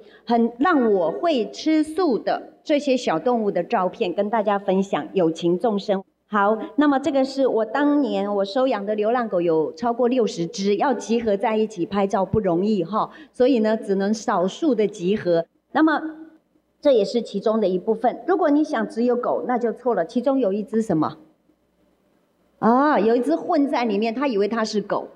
让我会吃素的这些小动物的照片跟大家分享，有情众生。好，那么这个是我当年我收养的流浪狗，有超过60只，要集合在一起拍照不容易哈，所以呢只能少数的集合。那么这也是其中的一部分。如果你想只有狗，那就错了。其中有一只什么？有一只混在里面，他以为它是狗。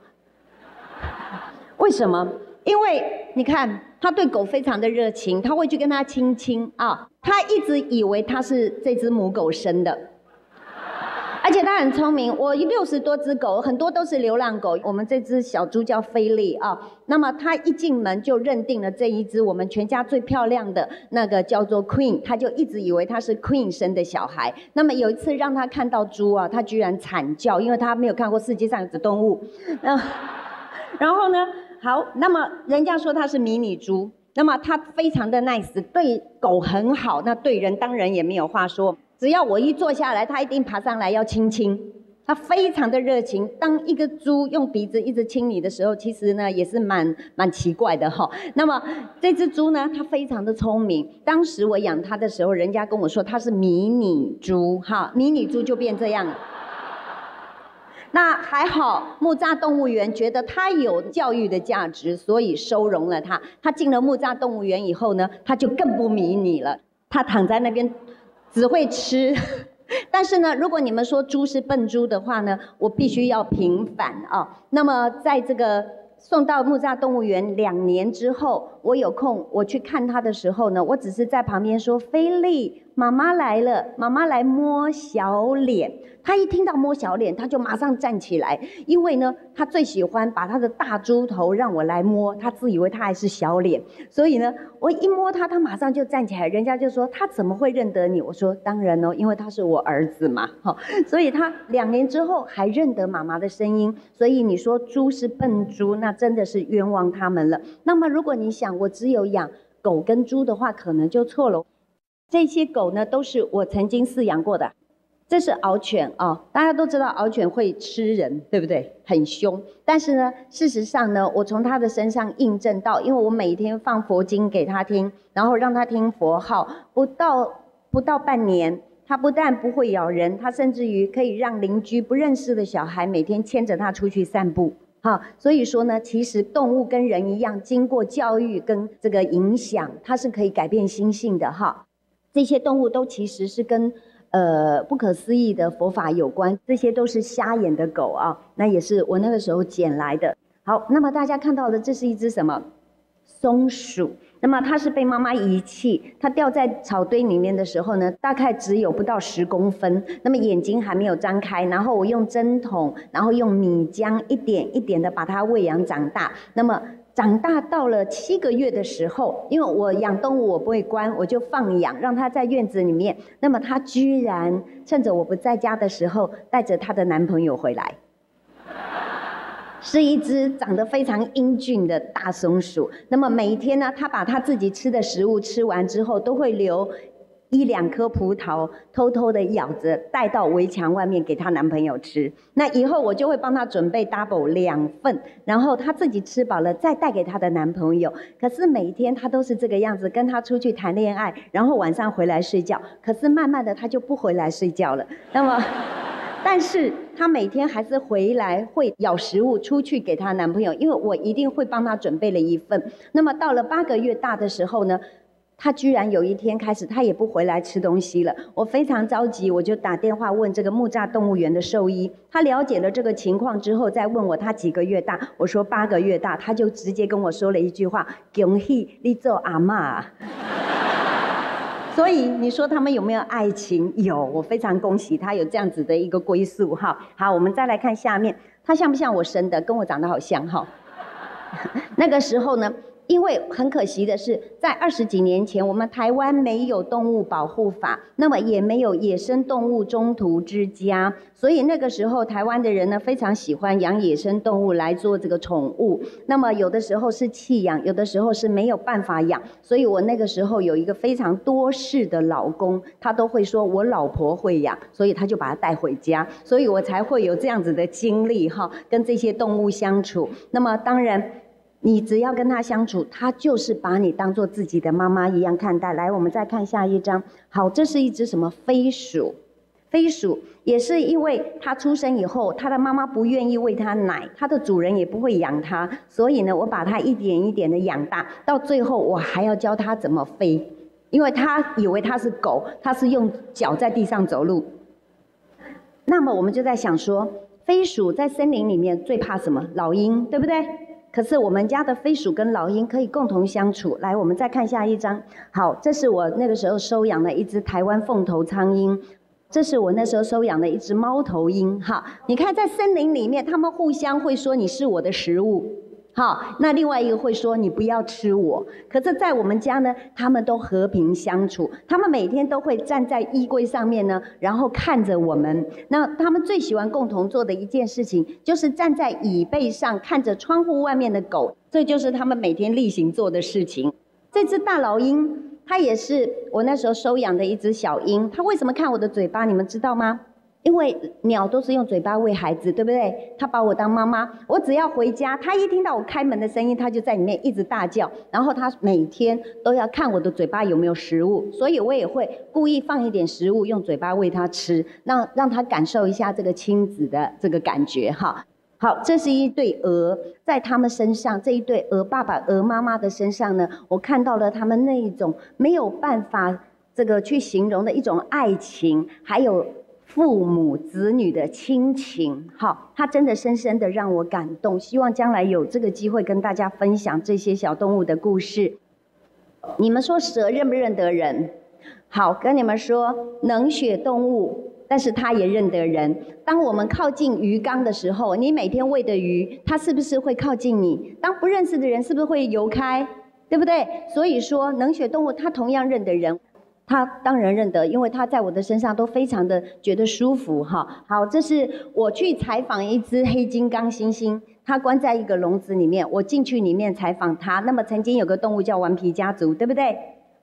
为什么？因为你看，他对狗非常的热情，他会去跟它亲亲啊。他一直以为它是这只母狗生的。而且它很聪明，我60多只狗，很多都是流浪狗。我们这只小猪叫菲利啊，那么它一进门就认定了这一只我们全家最漂亮的那个叫做 Queen， 它就一直以为它是 Queen 生的小孩。那么有一次让它看到猪啊，它居然惨叫，因为它没有看过世界上的动物。然后呢，好，那么人家说它是迷你猪，那么它非常的 nice， 对狗很好，那对人当然也没有话说。只要我一坐下来，它一定爬上来要亲亲，它非常的热情。当一个猪用鼻子一直亲你的时候，其实呢也是蛮奇怪的哈。那么这只猪呢，它非常的聪明。当时我养它的时候，人家跟我说它是迷你猪哈，迷你猪就变这样了。那还好，木栅动物园觉得它有教育的价值，所以收容了它。它进了木栅动物园以后呢，它就更不迷你了，它躺在那边只会吃。但是呢，如果你们说猪是笨猪的话呢，我必须要平反啊。那么在这个送到木栅动物园2年之后，我有空我去看它的时候呢，我只是在旁边说：“菲利，妈妈来了，妈妈来摸小脸。”他一听到摸小脸，他就马上站起来，因为呢，他最喜欢把他的大猪头让我来摸，他自以为他还是小脸，所以呢，我一摸他，他马上就站起来。人家就说他怎么会认得你？我说当然哦，因为他是我儿子嘛，所以他2年之后还认得妈妈的声音。所以你说猪是笨猪，那真的是冤枉他们了。那么如果你想我只有养狗跟猪的话，可能就错了。这些狗呢，都是我曾经饲养过的。这是獒犬啊，大家都知道獒犬会吃人，对不对？很凶。但是呢，事实上呢，我从它的身上印证到，因为我每天放佛经给它听，然后让它听佛号，不到半年，它不但不会咬人，它甚至于可以让邻居不认识的小孩每天牵着它出去散步。所以说呢，其实动物跟人一样，经过教育跟这个影响，它是可以改变心性的哈。这些动物都其实是跟不可思议的佛法有关，这些都是瞎眼的狗啊，那也是我那个时候捡来的。好，那么大家看到的这是一只什么？松鼠。那么它是被妈妈遗弃，它掉在草堆里面的时候呢，大概只有不到10公分，那么眼睛还没有张开，然后我用针筒，然后用米浆一点一点的把它喂养长大。那么长大到了7个月的时候，因为我养动物我不会关，我就放养，让它在院子里面。那么它居然趁着我不在家的时候，带着她的男朋友回来。是一只长得非常英俊的大松鼠。那么每一天呢，它把它自己吃的食物吃完之后，都会留1、2颗葡萄，偷偷的咬着带到围墙外面给她男朋友吃。那以后我就会帮她准备 double 2份，然后她自己吃饱了再带给她的男朋友。可是每一天她都是这个样子，跟他出去谈恋爱，然后晚上回来睡觉。可是慢慢的她就不回来睡觉了。那么但是她每天还是回来会咬食物出去给她男朋友，因为我一定会帮她准备了1份。那么到了8个月大的时候呢，她居然有一天开始她也不回来吃东西了。我非常着急，我就打电话问这个木栅动物园的兽医，他了解了这个情况之后再问我他几个月大，我说8个月大，他就直接跟我说了一句话：恭喜你做阿嬷。所以你说他们有没有爱情？有，我非常恭喜他有这样子的一个归宿哈。好，我们再来看下面，他像不像我生的？跟我长得好像哈。那个时候呢，因为很可惜的是，在20几年前，我们台湾没有动物保护法，那么也没有野生动物中途之家，所以那个时候台湾的人呢非常喜欢养野生动物来做这个宠物。那么有的时候是弃养，有的时候是没有办法养，所以我那个时候有一个非常多事的老公，他都会说我老婆会养，所以他就把它带回家，所以我才会有这样子的经历哈，跟这些动物相处。那么当然你只要跟他相处，他就是把你当作自己的妈妈一样看待。来，我们再看下一张。好，这是一只什么飞鼠？飞鼠也是因为它出生以后，它的妈妈不愿意喂它奶，它的主人也不会养它，所以呢，我把它一点一点的养大，到最后我还要教它怎么飞，因为它以为它是狗，它是用脚在地上走路。那么我们就在想说，飞鼠在森林里面最怕什么？老鹰，对不对？可是我们家的飞鼠跟老鹰可以共同相处。来，我们再看下一张。好，这是我那个时候收养的一只台湾凤头苍鹰，这是我那时候收养的一只猫头鹰。哈，你看在森林里面，他们互相会说你是我的食物。好，那另外一个会说你不要吃我。可是在我们家呢，他们都和平相处，他们每天都会站在衣柜上面呢，然后看着我们。那他们最喜欢共同做的一件事情，就是站在椅背上看着窗户外面的狗，这就是他们每天例行做的事情。这只大老鹰，它也是我那时候收养的一只小鹰。它为什么看我的嘴巴，你们知道吗？因为鸟都是用嘴巴喂孩子，对不对？它把我当妈妈，我只要回家，它一听到我开门的声音，它就在里面一直大叫。然后它每天都要看我的嘴巴有没有食物，所以我也会故意放一点食物，用嘴巴喂它吃，让它感受一下这个亲子的这个感觉哈。好，这是一对鹅，在他们身上，这一对鹅爸爸、鹅妈妈的身上呢，我看到了他们那一种没有办法这个去形容的一种爱情，还有父母子女的亲情。好，它真的深深的让我感动，希望将来有这个机会跟大家分享这些小动物的故事。你们说蛇认不认得人？好，跟你们说，冷血动物，但是它也认得人。当我们靠近鱼缸的时候，你每天喂的鱼，它是不是会靠近你？当不认识的人是不是会游开？对不对？所以说，冷血动物它同样认得人。他当然认得，因为他在我的身上都非常的觉得舒服哈。好，这是我去采访一只黑金刚猩猩，它关在一个笼子里面，我进去里面采访它。那么曾经有个动物叫顽皮家族，对不对？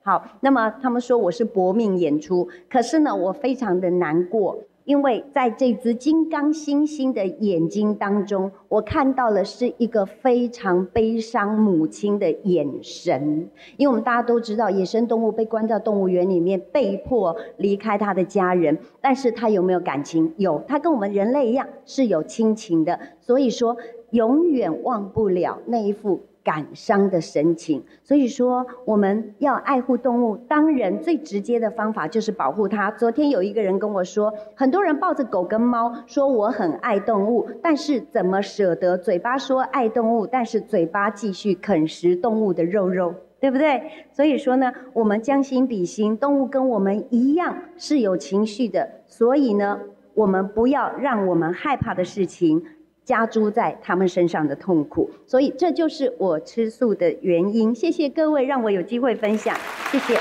好，那么他们说我是搏命演出，可是呢，我非常的难过。因为在这只金刚猩猩的眼睛当中，我看到了是一个非常悲伤母亲的眼神。因为我们大家都知道，野生动物被关到动物园里面，被迫离开他的家人，但是他有没有感情？有，他跟我们人类一样是有亲情的。所以说，永远忘不了那一副感伤的神情。所以说，我们要爱护动物，当然最直接的方法就是保护它。昨天有一个人跟我说，很多人抱着狗跟猫说我很爱动物，但是怎么舍得嘴巴说爱动物，但是嘴巴继续啃食动物的肉肉？对不对？所以说呢，我们将心比心，动物跟我们一样是有情绪的，所以呢，我们不要让我们害怕的事情加诸在他们身上的痛苦。所以这就是我吃素的原因。谢谢各位，让我有机会分享，谢谢。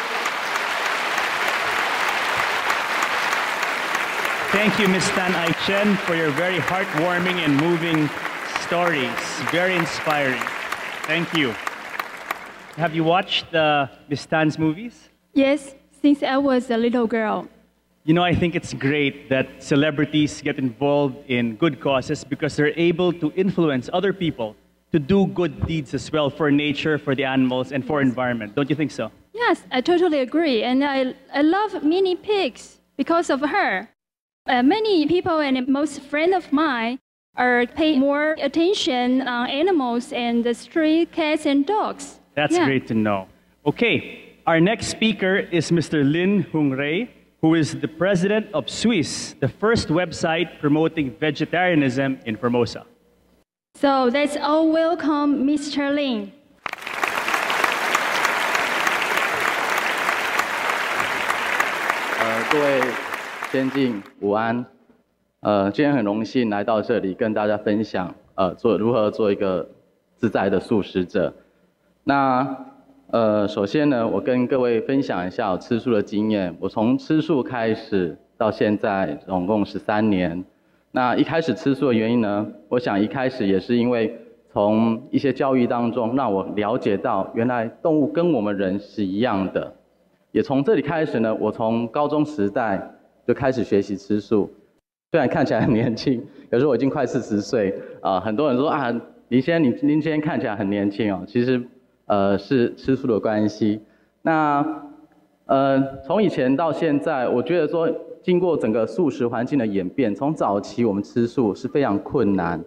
Thank you, Ms. Tan Ai Chen, for your very heartwarming and moving stories. Very inspiring. Thank you. Have you watched Ms. Tan's movies? Yes, since I was a little girl. You know, I think it's great that celebrities get involved in good causes because they're able to influence other people to do good deeds as well for nature, for the animals, and for environment. Don't you think so? Yes, I totally agree. And I love Mini Pigs because of her. Many people and most friends of mine are paying more attention on animals and the stray cats and dogs. That's great to know. Okay, our next speaker is Mr. Lin Hung Rei, who is the president of Swiss, the first website promoting vegetarianism in Formosa. So let's all welcome Mr. Lin. 各位先进午安。今天很荣幸来到这里跟大家分享，如何做一个自在的素食者。那首先呢，我跟各位分享一下我吃素的经验。我从吃素开始到现在总共13年。那一开始吃素的原因呢，我想一开始也是因为从一些教育当中让我了解到，原来动物跟我们人是一样的。也从这里开始呢，我从高中时代就开始学习吃素。虽然看起来很年轻，可是我已经快40岁很多人说啊，您今天看起来很年轻哦，其实是吃素的关系。那从以前到现在，我觉得说经过整个素食环境的演变，从早期我们吃素是非常困难。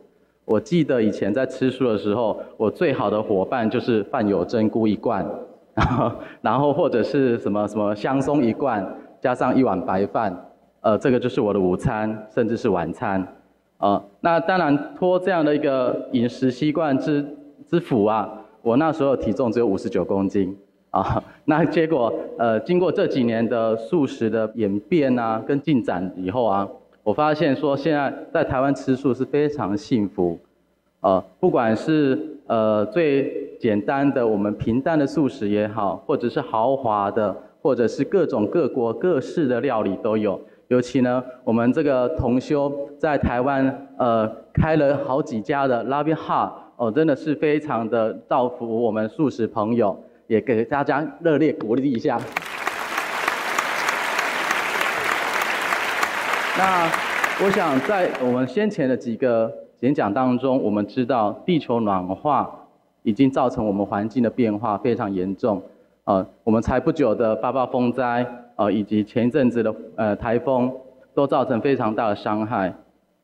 我记得以前在吃素的时候，我最好的伙伴就是饭有珍菇1罐，然后或者是什么香松1罐，加上1碗白饭，这个就是我的午餐，甚至是晚餐。那当然托这样的一个饮食习惯之福啊，我那时候体重只有59公斤那结果经过这几年的素食的演变啊跟进展以后啊，我发现说现在在台湾吃素是非常幸福。不管是最简单的我们平淡的素食也好，或者是豪华的，或者是各种各国各式的料理都有。尤其呢，我们这个同修在台湾开了好几家的 L.O.V.E 真的是非常的造福我们素食朋友，也给大家热烈鼓励一下。那我想在我们先前的几个演讲当中，我们知道地球暖化已经造成我们环境的变化非常严重。我们才不久的8.8风灾，以及前一阵子的台风，都造成非常大的伤害。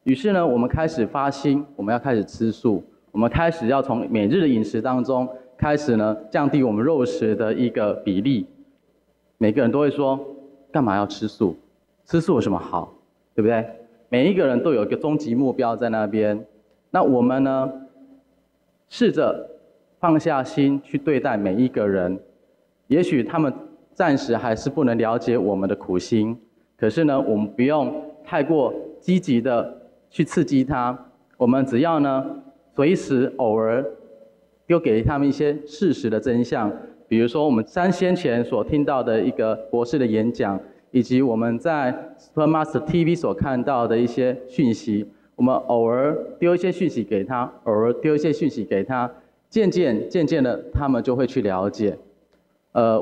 于是呢，我们开始发心，我们要开始吃素，我们开始要从每日的饮食当中开始呢，降低我们肉食的一个比例。每个人都会说，干嘛要吃素？吃素有什么好？对不对？每一个人都有一个终极目标在那边。那我们呢，试着放下心去对待每一个人。也许他们暂时还是不能了解我们的苦心，可是呢，我们不用太过积极的去刺激他，我们只要呢，随时偶尔丢给他们一些事实的真相，比如说我们先前所听到的一个博士的演讲，以及我们在 Formosa TV 所看到的一些讯息，我们偶尔丢一些讯息给他，偶尔丢一些讯息给他，渐渐的，他们就会去了解。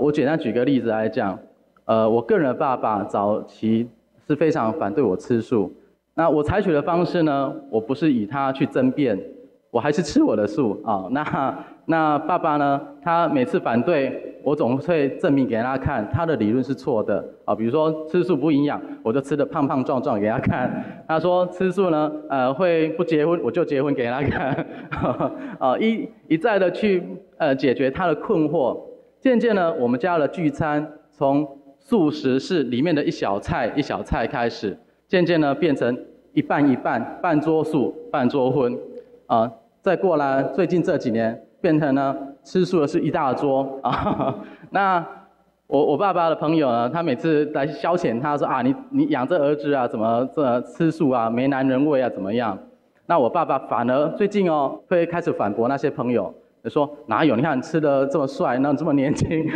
我简单举个例子来讲，我个人的爸爸早期是非常反对我吃素，那我采取的方式呢，我不是以他去争辩，我还是吃我的素啊。那爸爸呢，他每次反对，我总会证明给他看，他的理论是错的啊。比如说吃素不营养，我就吃得胖胖壮壮给他看。他说吃素呢，会不结婚，我就结婚给他看。一再的去解决他的困惑。渐渐呢，我们家的聚餐从素食是里面的一小菜开始，渐渐呢变成一半一半，半桌素半桌荤。再过来最近这几年变成呢吃素的是一大桌啊。那我爸爸的朋友呢，他每次来消遣他说啊，你养这儿子啊，怎么这吃素啊，没男人味啊，怎么样？那我爸爸反而最近会开始反驳那些朋友，就说哪有？你看你吃得这么帅，那这么年轻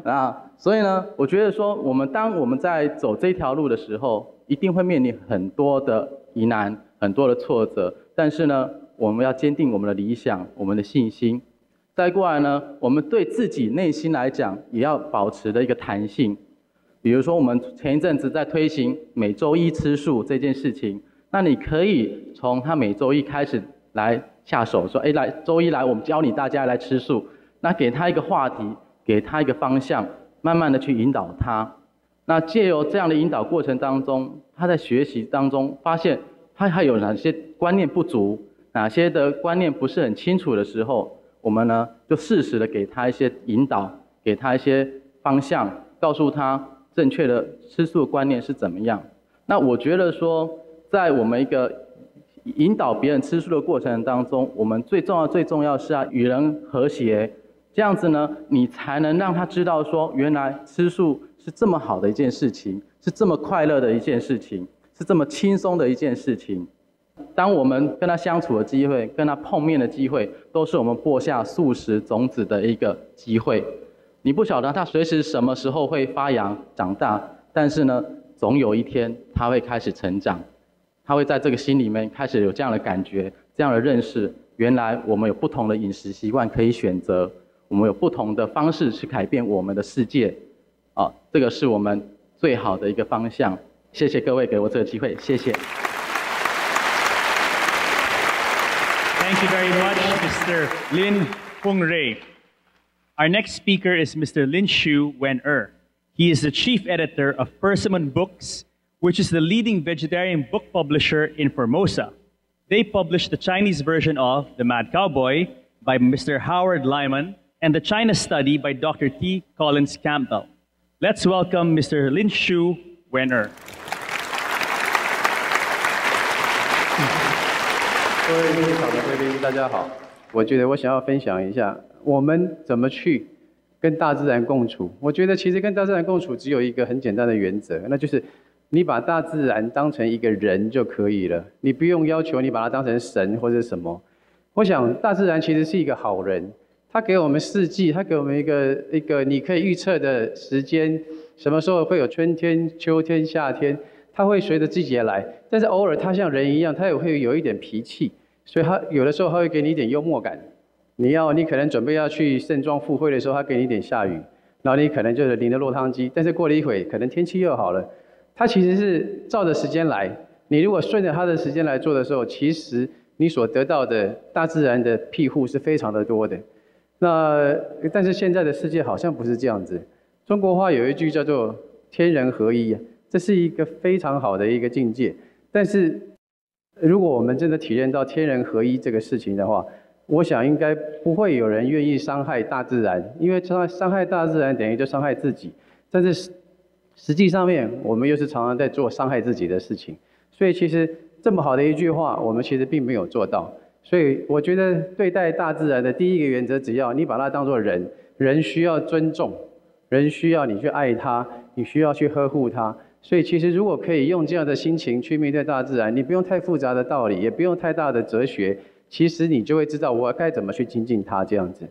啊！所以呢，我觉得说当我们在走这条路的时候，一定会面临很多的疑难，很多的挫折，但是呢，我们要坚定我们的理想，我们的信心。再过来呢，我们对自己内心来讲，也要保持的一个弹性。比如说，我们前一阵子在推行每周一吃素这件事情，那你可以从他每周一开始来下手，说，来周一来，我们教你大家来吃素。那给他一个话题，给他一个方向，慢慢的去引导他。那借由这样的引导过程当中，他在学习当中发现他还有哪些观念不足，哪些的观念不是很清楚的时候，我们呢就适时的给他一些引导，给他一些方向，告诉他正确的吃素的观念是怎么样。那我觉得说，在我们一个引导别人吃素的过程当中，我们最重要是要与人和谐，这样子呢，你才能让他知道说，原来吃素是这么好的一件事情，是这么快乐的一件事情，是这么轻松的一件事情。当我们跟他相处的机会，跟他碰面的机会，都是我们播下素食种子的一个机会。你不晓得他随时什么时候会发芽长大，但是呢，总有一天他会开始成长，他会在这个心里面开始有这样的感觉，这样的认识。原来我们有不同的饮食习惯可以选择，我们有不同的方式去改变我们的世界。这个是我们最好的一个方向。谢谢各位给我这个机会，谢谢。Thank you very much, Mr. Lin Hung Rei. Our next speaker is Mr. Lin Shu Wen-er. He is the chief editor of Persimmon Books, which is the leading vegetarian book publisher in Formosa. They published the Chinese version of The Mad Cowboy by Mr. Howard Lyman and the China Study by Dr. T. Collins Campbell. Let's welcome Mr. Lin Shu Wen-er. 各位现场的贵宾，大家好。我觉得我想要分享一下，我们怎么去跟大自然共处。我觉得其实跟大自然共处只有一个很简单的原则，那就是你把大自然当成一个人就可以了，你不用要求你把它当成神或者什么。我想大自然其实是一个好人，它给我们四季，它给我们一个你可以预测的时间，什么时候会有春天、秋天、夏天。它会随着季节来，但是偶尔它像人一样，它也会有一点脾气，所以它有的时候它会给你一点幽默感。你可能准备要去盛装赴会的时候，它给你一点下雨，然后你可能就是淋着落汤鸡，但是过了一会，可能天气又好了。它其实是照着时间来，你如果顺着它的时间来做的时候，其实你所得到的大自然的庇护是非常的多的。但是现在的世界好像不是这样子。中国话有一句叫做“天人合一”。这是一个非常好的一个境界，但是如果我们真的体验到天人合一这个事情的话，我想应该不会有人愿意伤害大自然，因为伤害大自然等于就伤害自己。但是实际上面，我们又是常常在做伤害自己的事情，所以其实这么好的一句话，我们其实并没有做到。所以我觉得对待大自然的第一个原则，只要你把它当作人，人需要尊重，人需要你去爱它，你需要去呵护它。所以其实如果可以用这样的心情去面对大自然，你不用太复杂的道理，也不用太大的哲学，其实你就会知道我该怎么去亲近它这样子。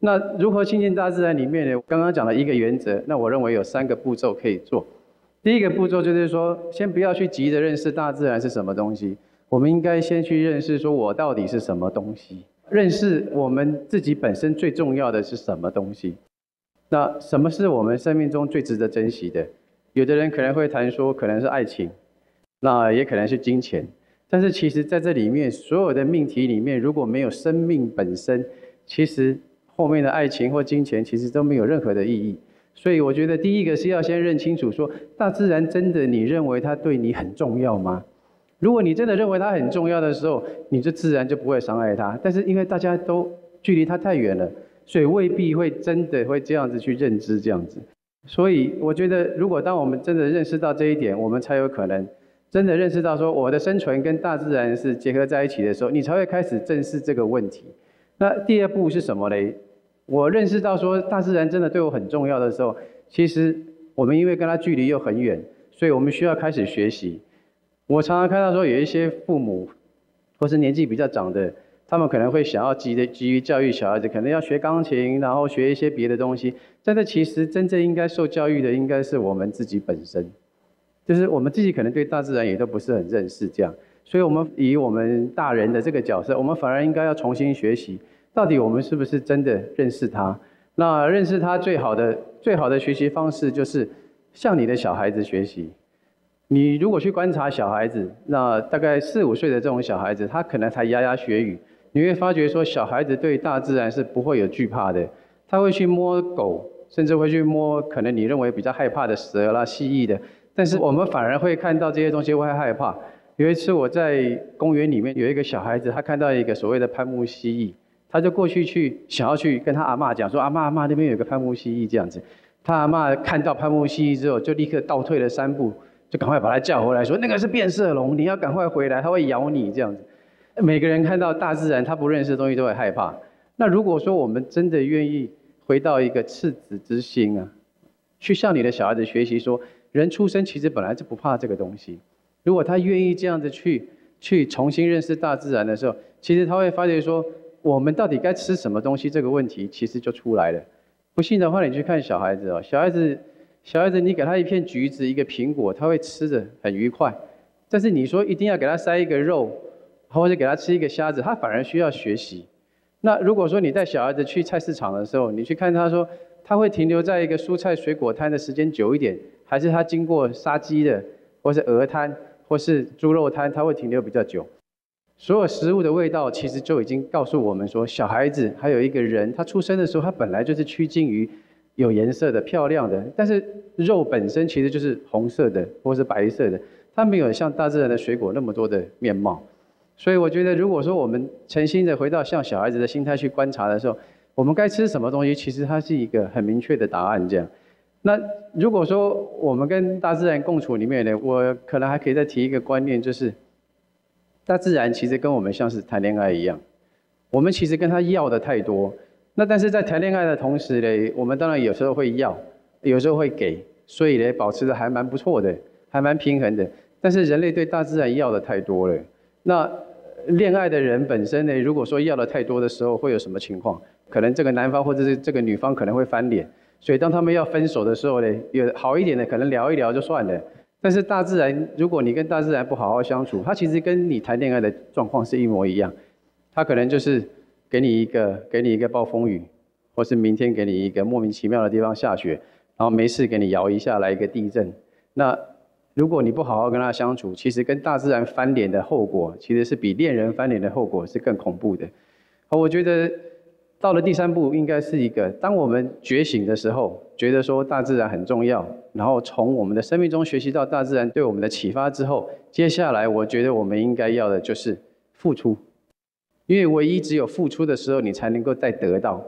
那如何亲近大自然里面呢？刚刚讲了一个原则，那我认为有3个步骤可以做。第一个步骤就是说，先不要去急着认识大自然是什么东西，我们应该先去认识说我到底是什么东西，认识我们自己本身最重要的是什么东西。那什么是我们生命中最值得珍惜的？有的人可能会谈说，可能是爱情，那也可能是金钱。但是其实在这里面，所有的命题里面，如果没有生命本身，其实后面的爱情或金钱其实都没有任何的意义。所以我觉得第一个是要先认清楚说，大自然真的你认为它对你很重要吗？如果你真的认为它很重要的时候，你就自然就不会伤害它。但是因为大家都距离它太远了，所以未必会真的会这样子去认知这样子。所以我觉得，如果当我们真的认识到这一点，我们才有可能真的认识到说，我的生存跟大自然是结合在一起的时候，你才会开始正视这个问题。那第二步是什么嘞？我认识到说大自然真的对我很重要的时候，其实我们因为跟它距离又很远，所以我们需要开始学习。我常常看到说有一些父母或是年纪比较长的，他们可能会想要急于教育小孩子，可能要学钢琴，然后学一些别的东西。但是其实真正应该受教育的，应该是我们自己本身，就是我们自己可能对大自然也都不是很认识这样。所以我们以我们大人的这个角色，我们反而应该要重新学习，到底我们是不是真的认识它？那认识它最好的学习方式，就是向你的小孩子学习。你如果去观察小孩子，那大概4、5岁的这种小孩子，他可能才牙牙学语，你会发觉说，小孩子对大自然是不会有惧怕的，他会去摸狗，甚至会去摸可能你认为比较害怕的蛇啦、蜥蜴的，但是我们反而会看到这些东西会害怕。有一次我在公园里面，有一个小孩子，他看到一个所谓的攀木蜥蜴，他就过去想要去跟他阿嬷讲说，阿嬷那边有个攀木蜥蜴这样子。他阿嬷看到攀木蜥蜴之后，就立刻倒退了3步，就赶快把他叫回来，说那个是变色龙，你要赶快回来，它会咬你这样子。每个人看到大自然他不认识的东西都会害怕。那如果说我们真的愿意回到一个赤子之心啊，去向你的小孩子学习说，人出生其实本来就不怕这个东西。如果他愿意这样子去重新认识大自然的时候，其实他会发觉说，我们到底该吃什么东西这个问题其实就出来了。不信的话，你去看小孩子哦，小孩子你给他一片橘子、一个苹果，他会吃得很愉快。但是你说一定要给他塞一个肉，或者给他吃一个虾子，他反而需要学习。那如果说你带小孩子去菜市场的时候，你去看他说，他会停留在一个蔬菜水果摊的时间久一点，还是他经过杀鸡的，或是鹅摊，或是猪肉摊，他会停留比较久。所有食物的味道其实就已经告诉我们说，小孩子还有一个人，他出生的时候，他本来就是趋近于有颜色的、漂亮的，但是肉本身其实就是红色的或是白色的，它没有像大自然的水果那么多的面貌。所以我觉得，如果说我们诚心的回到像小孩子的心态去观察的时候，我们该吃什么东西，其实它是一个很明确的答案这样。那如果说我们跟大自然共处里面呢，我可能还可以再提一个观念，就是大自然其实跟我们像是谈恋爱一样，我们其实跟他要的太多。那但是在谈恋爱的同时呢，我们当然有时候会要，有时候会给，所以呢，保持的还蛮不错的，还蛮平衡的。但是人类对大自然要的太多了。那恋爱的人本身呢，如果说要的太多的时候，会有什么情况？可能这个男方或者是这个女方可能会翻脸。所以当他们要分手的时候呢，有好一点的可能聊一聊就算了。但是大自然，如果你跟大自然不好好相处，它其实跟你谈恋爱的状况是一模一样。它可能就是给你一个暴风雨，或是明天给你一个莫名其妙的地方下雪，然后没事给你摇一下来一个地震。那如果你不好好跟他相处，其实跟大自然翻脸的后果，其实是比恋人翻脸的后果是更恐怖的。好，我觉得到了第3步，应该是一个当我们觉醒的时候，觉得说大自然很重要，然后从我们的生命中学习到大自然对我们的启发之后，接下来我觉得我们应该要的就是付出，因为唯一只有付出的时候，你才能够再得到。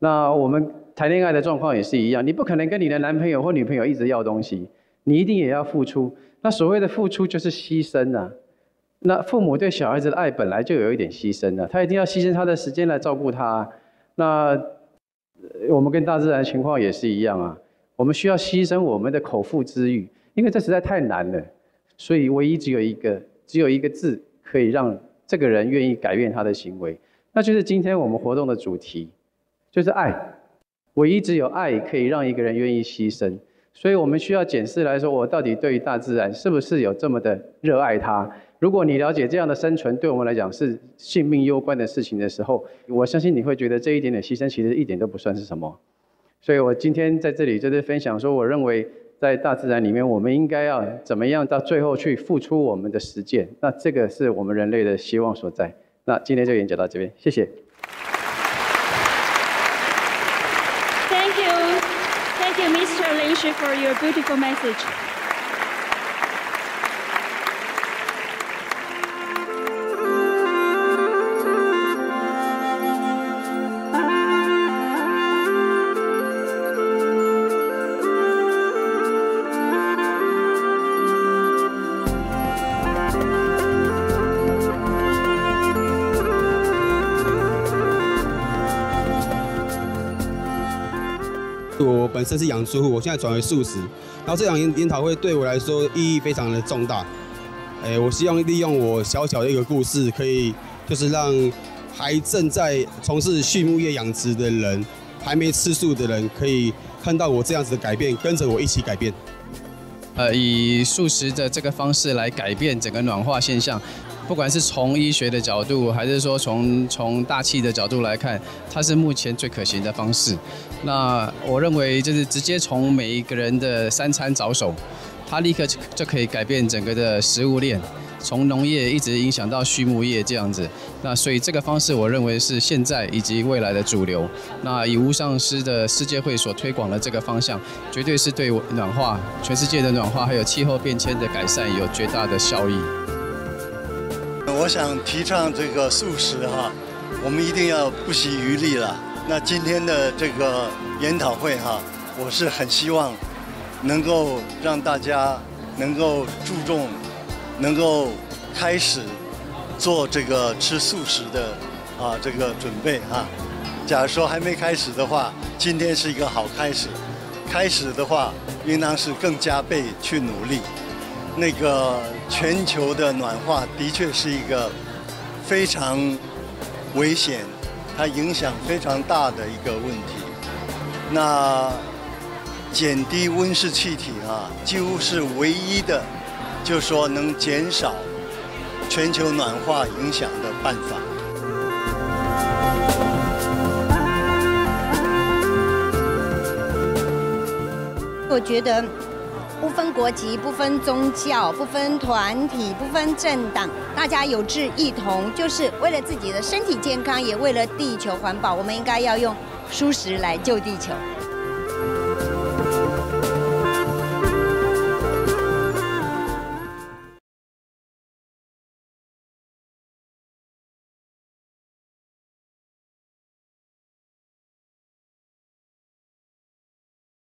那我们谈恋爱的状况也是一样，你不可能跟你的男朋友或女朋友一直要东西，你一定也要付出。那所谓的付出就是牺牲啊。那父母对小孩子的爱本来就有一点牺牲啊，他一定要牺牲他的时间来照顾他。那我们跟大自然的情况也是一样啊，我们需要牺牲我们的口腹之欲，因为这实在太难了，所以唯一只有一个字可以让这个人愿意改变他的行为，那就是今天我们活动的主题，就是爱。唯一只有爱可以让一个人愿意牺牲，所以我们需要检视来说，我到底对于大自然是不是有这么的热爱它？如果你了解这样的生存对我们来讲是性命攸关的事情的时候，我相信你会觉得这一点点牺牲其实一点都不算是什么。所以我今天在这里就是分享说，我认为在大自然里面，我们应该要怎么样到最后去付出我们的实践，那这个是我们人类的希望所在。那今天就演讲到这边，谢谢。Thank you, Mr. Lin Shi, for your beautiful message. 我本身是养猪户，我现在转为素食，然后这场研讨会对我来说意义非常的重大。我希望利用我小小的一个故事，可以就是让还正在从事畜牧业养殖的人，还没吃素的人，可以看到我这样子的改变，跟着我一起改变。以素食的这个方式来改变整个暖化现象。不管是从医学的角度，还是说从大气的角度来看，它是目前最可行的方式。那我认为就是直接从每一个人的3餐着手，它立刻就可以改变整个的食物链，从农业一直影响到畜牧业这样子。那所以这个方式我认为是现在以及未来的主流。那以无上师的世界会所推广的这个方向，绝对是对暖化、全世界的暖化还有气候变迁的改善有绝大的效益。我想提倡这个素食哈，我们一定要不惜余力了。那今天的这个研讨会哈，我是很希望能够让大家能够注重，能够开始做这个吃素食的这个准备哈。假如说还没开始的话，今天是一个好开始。开始的话，应当是更加倍去努力。那个全球的暖化的确是一个非常危险，它影响非常大的一个问题。那减低温室气体几乎是唯一的，就是说能减少全球暖化影响的办法。我觉得不分国籍、不分宗教、不分团体、不分政党，大家有志一同，就是为了自己的身体健康，也为了地球环保，我们应该要用蔬食来救地球。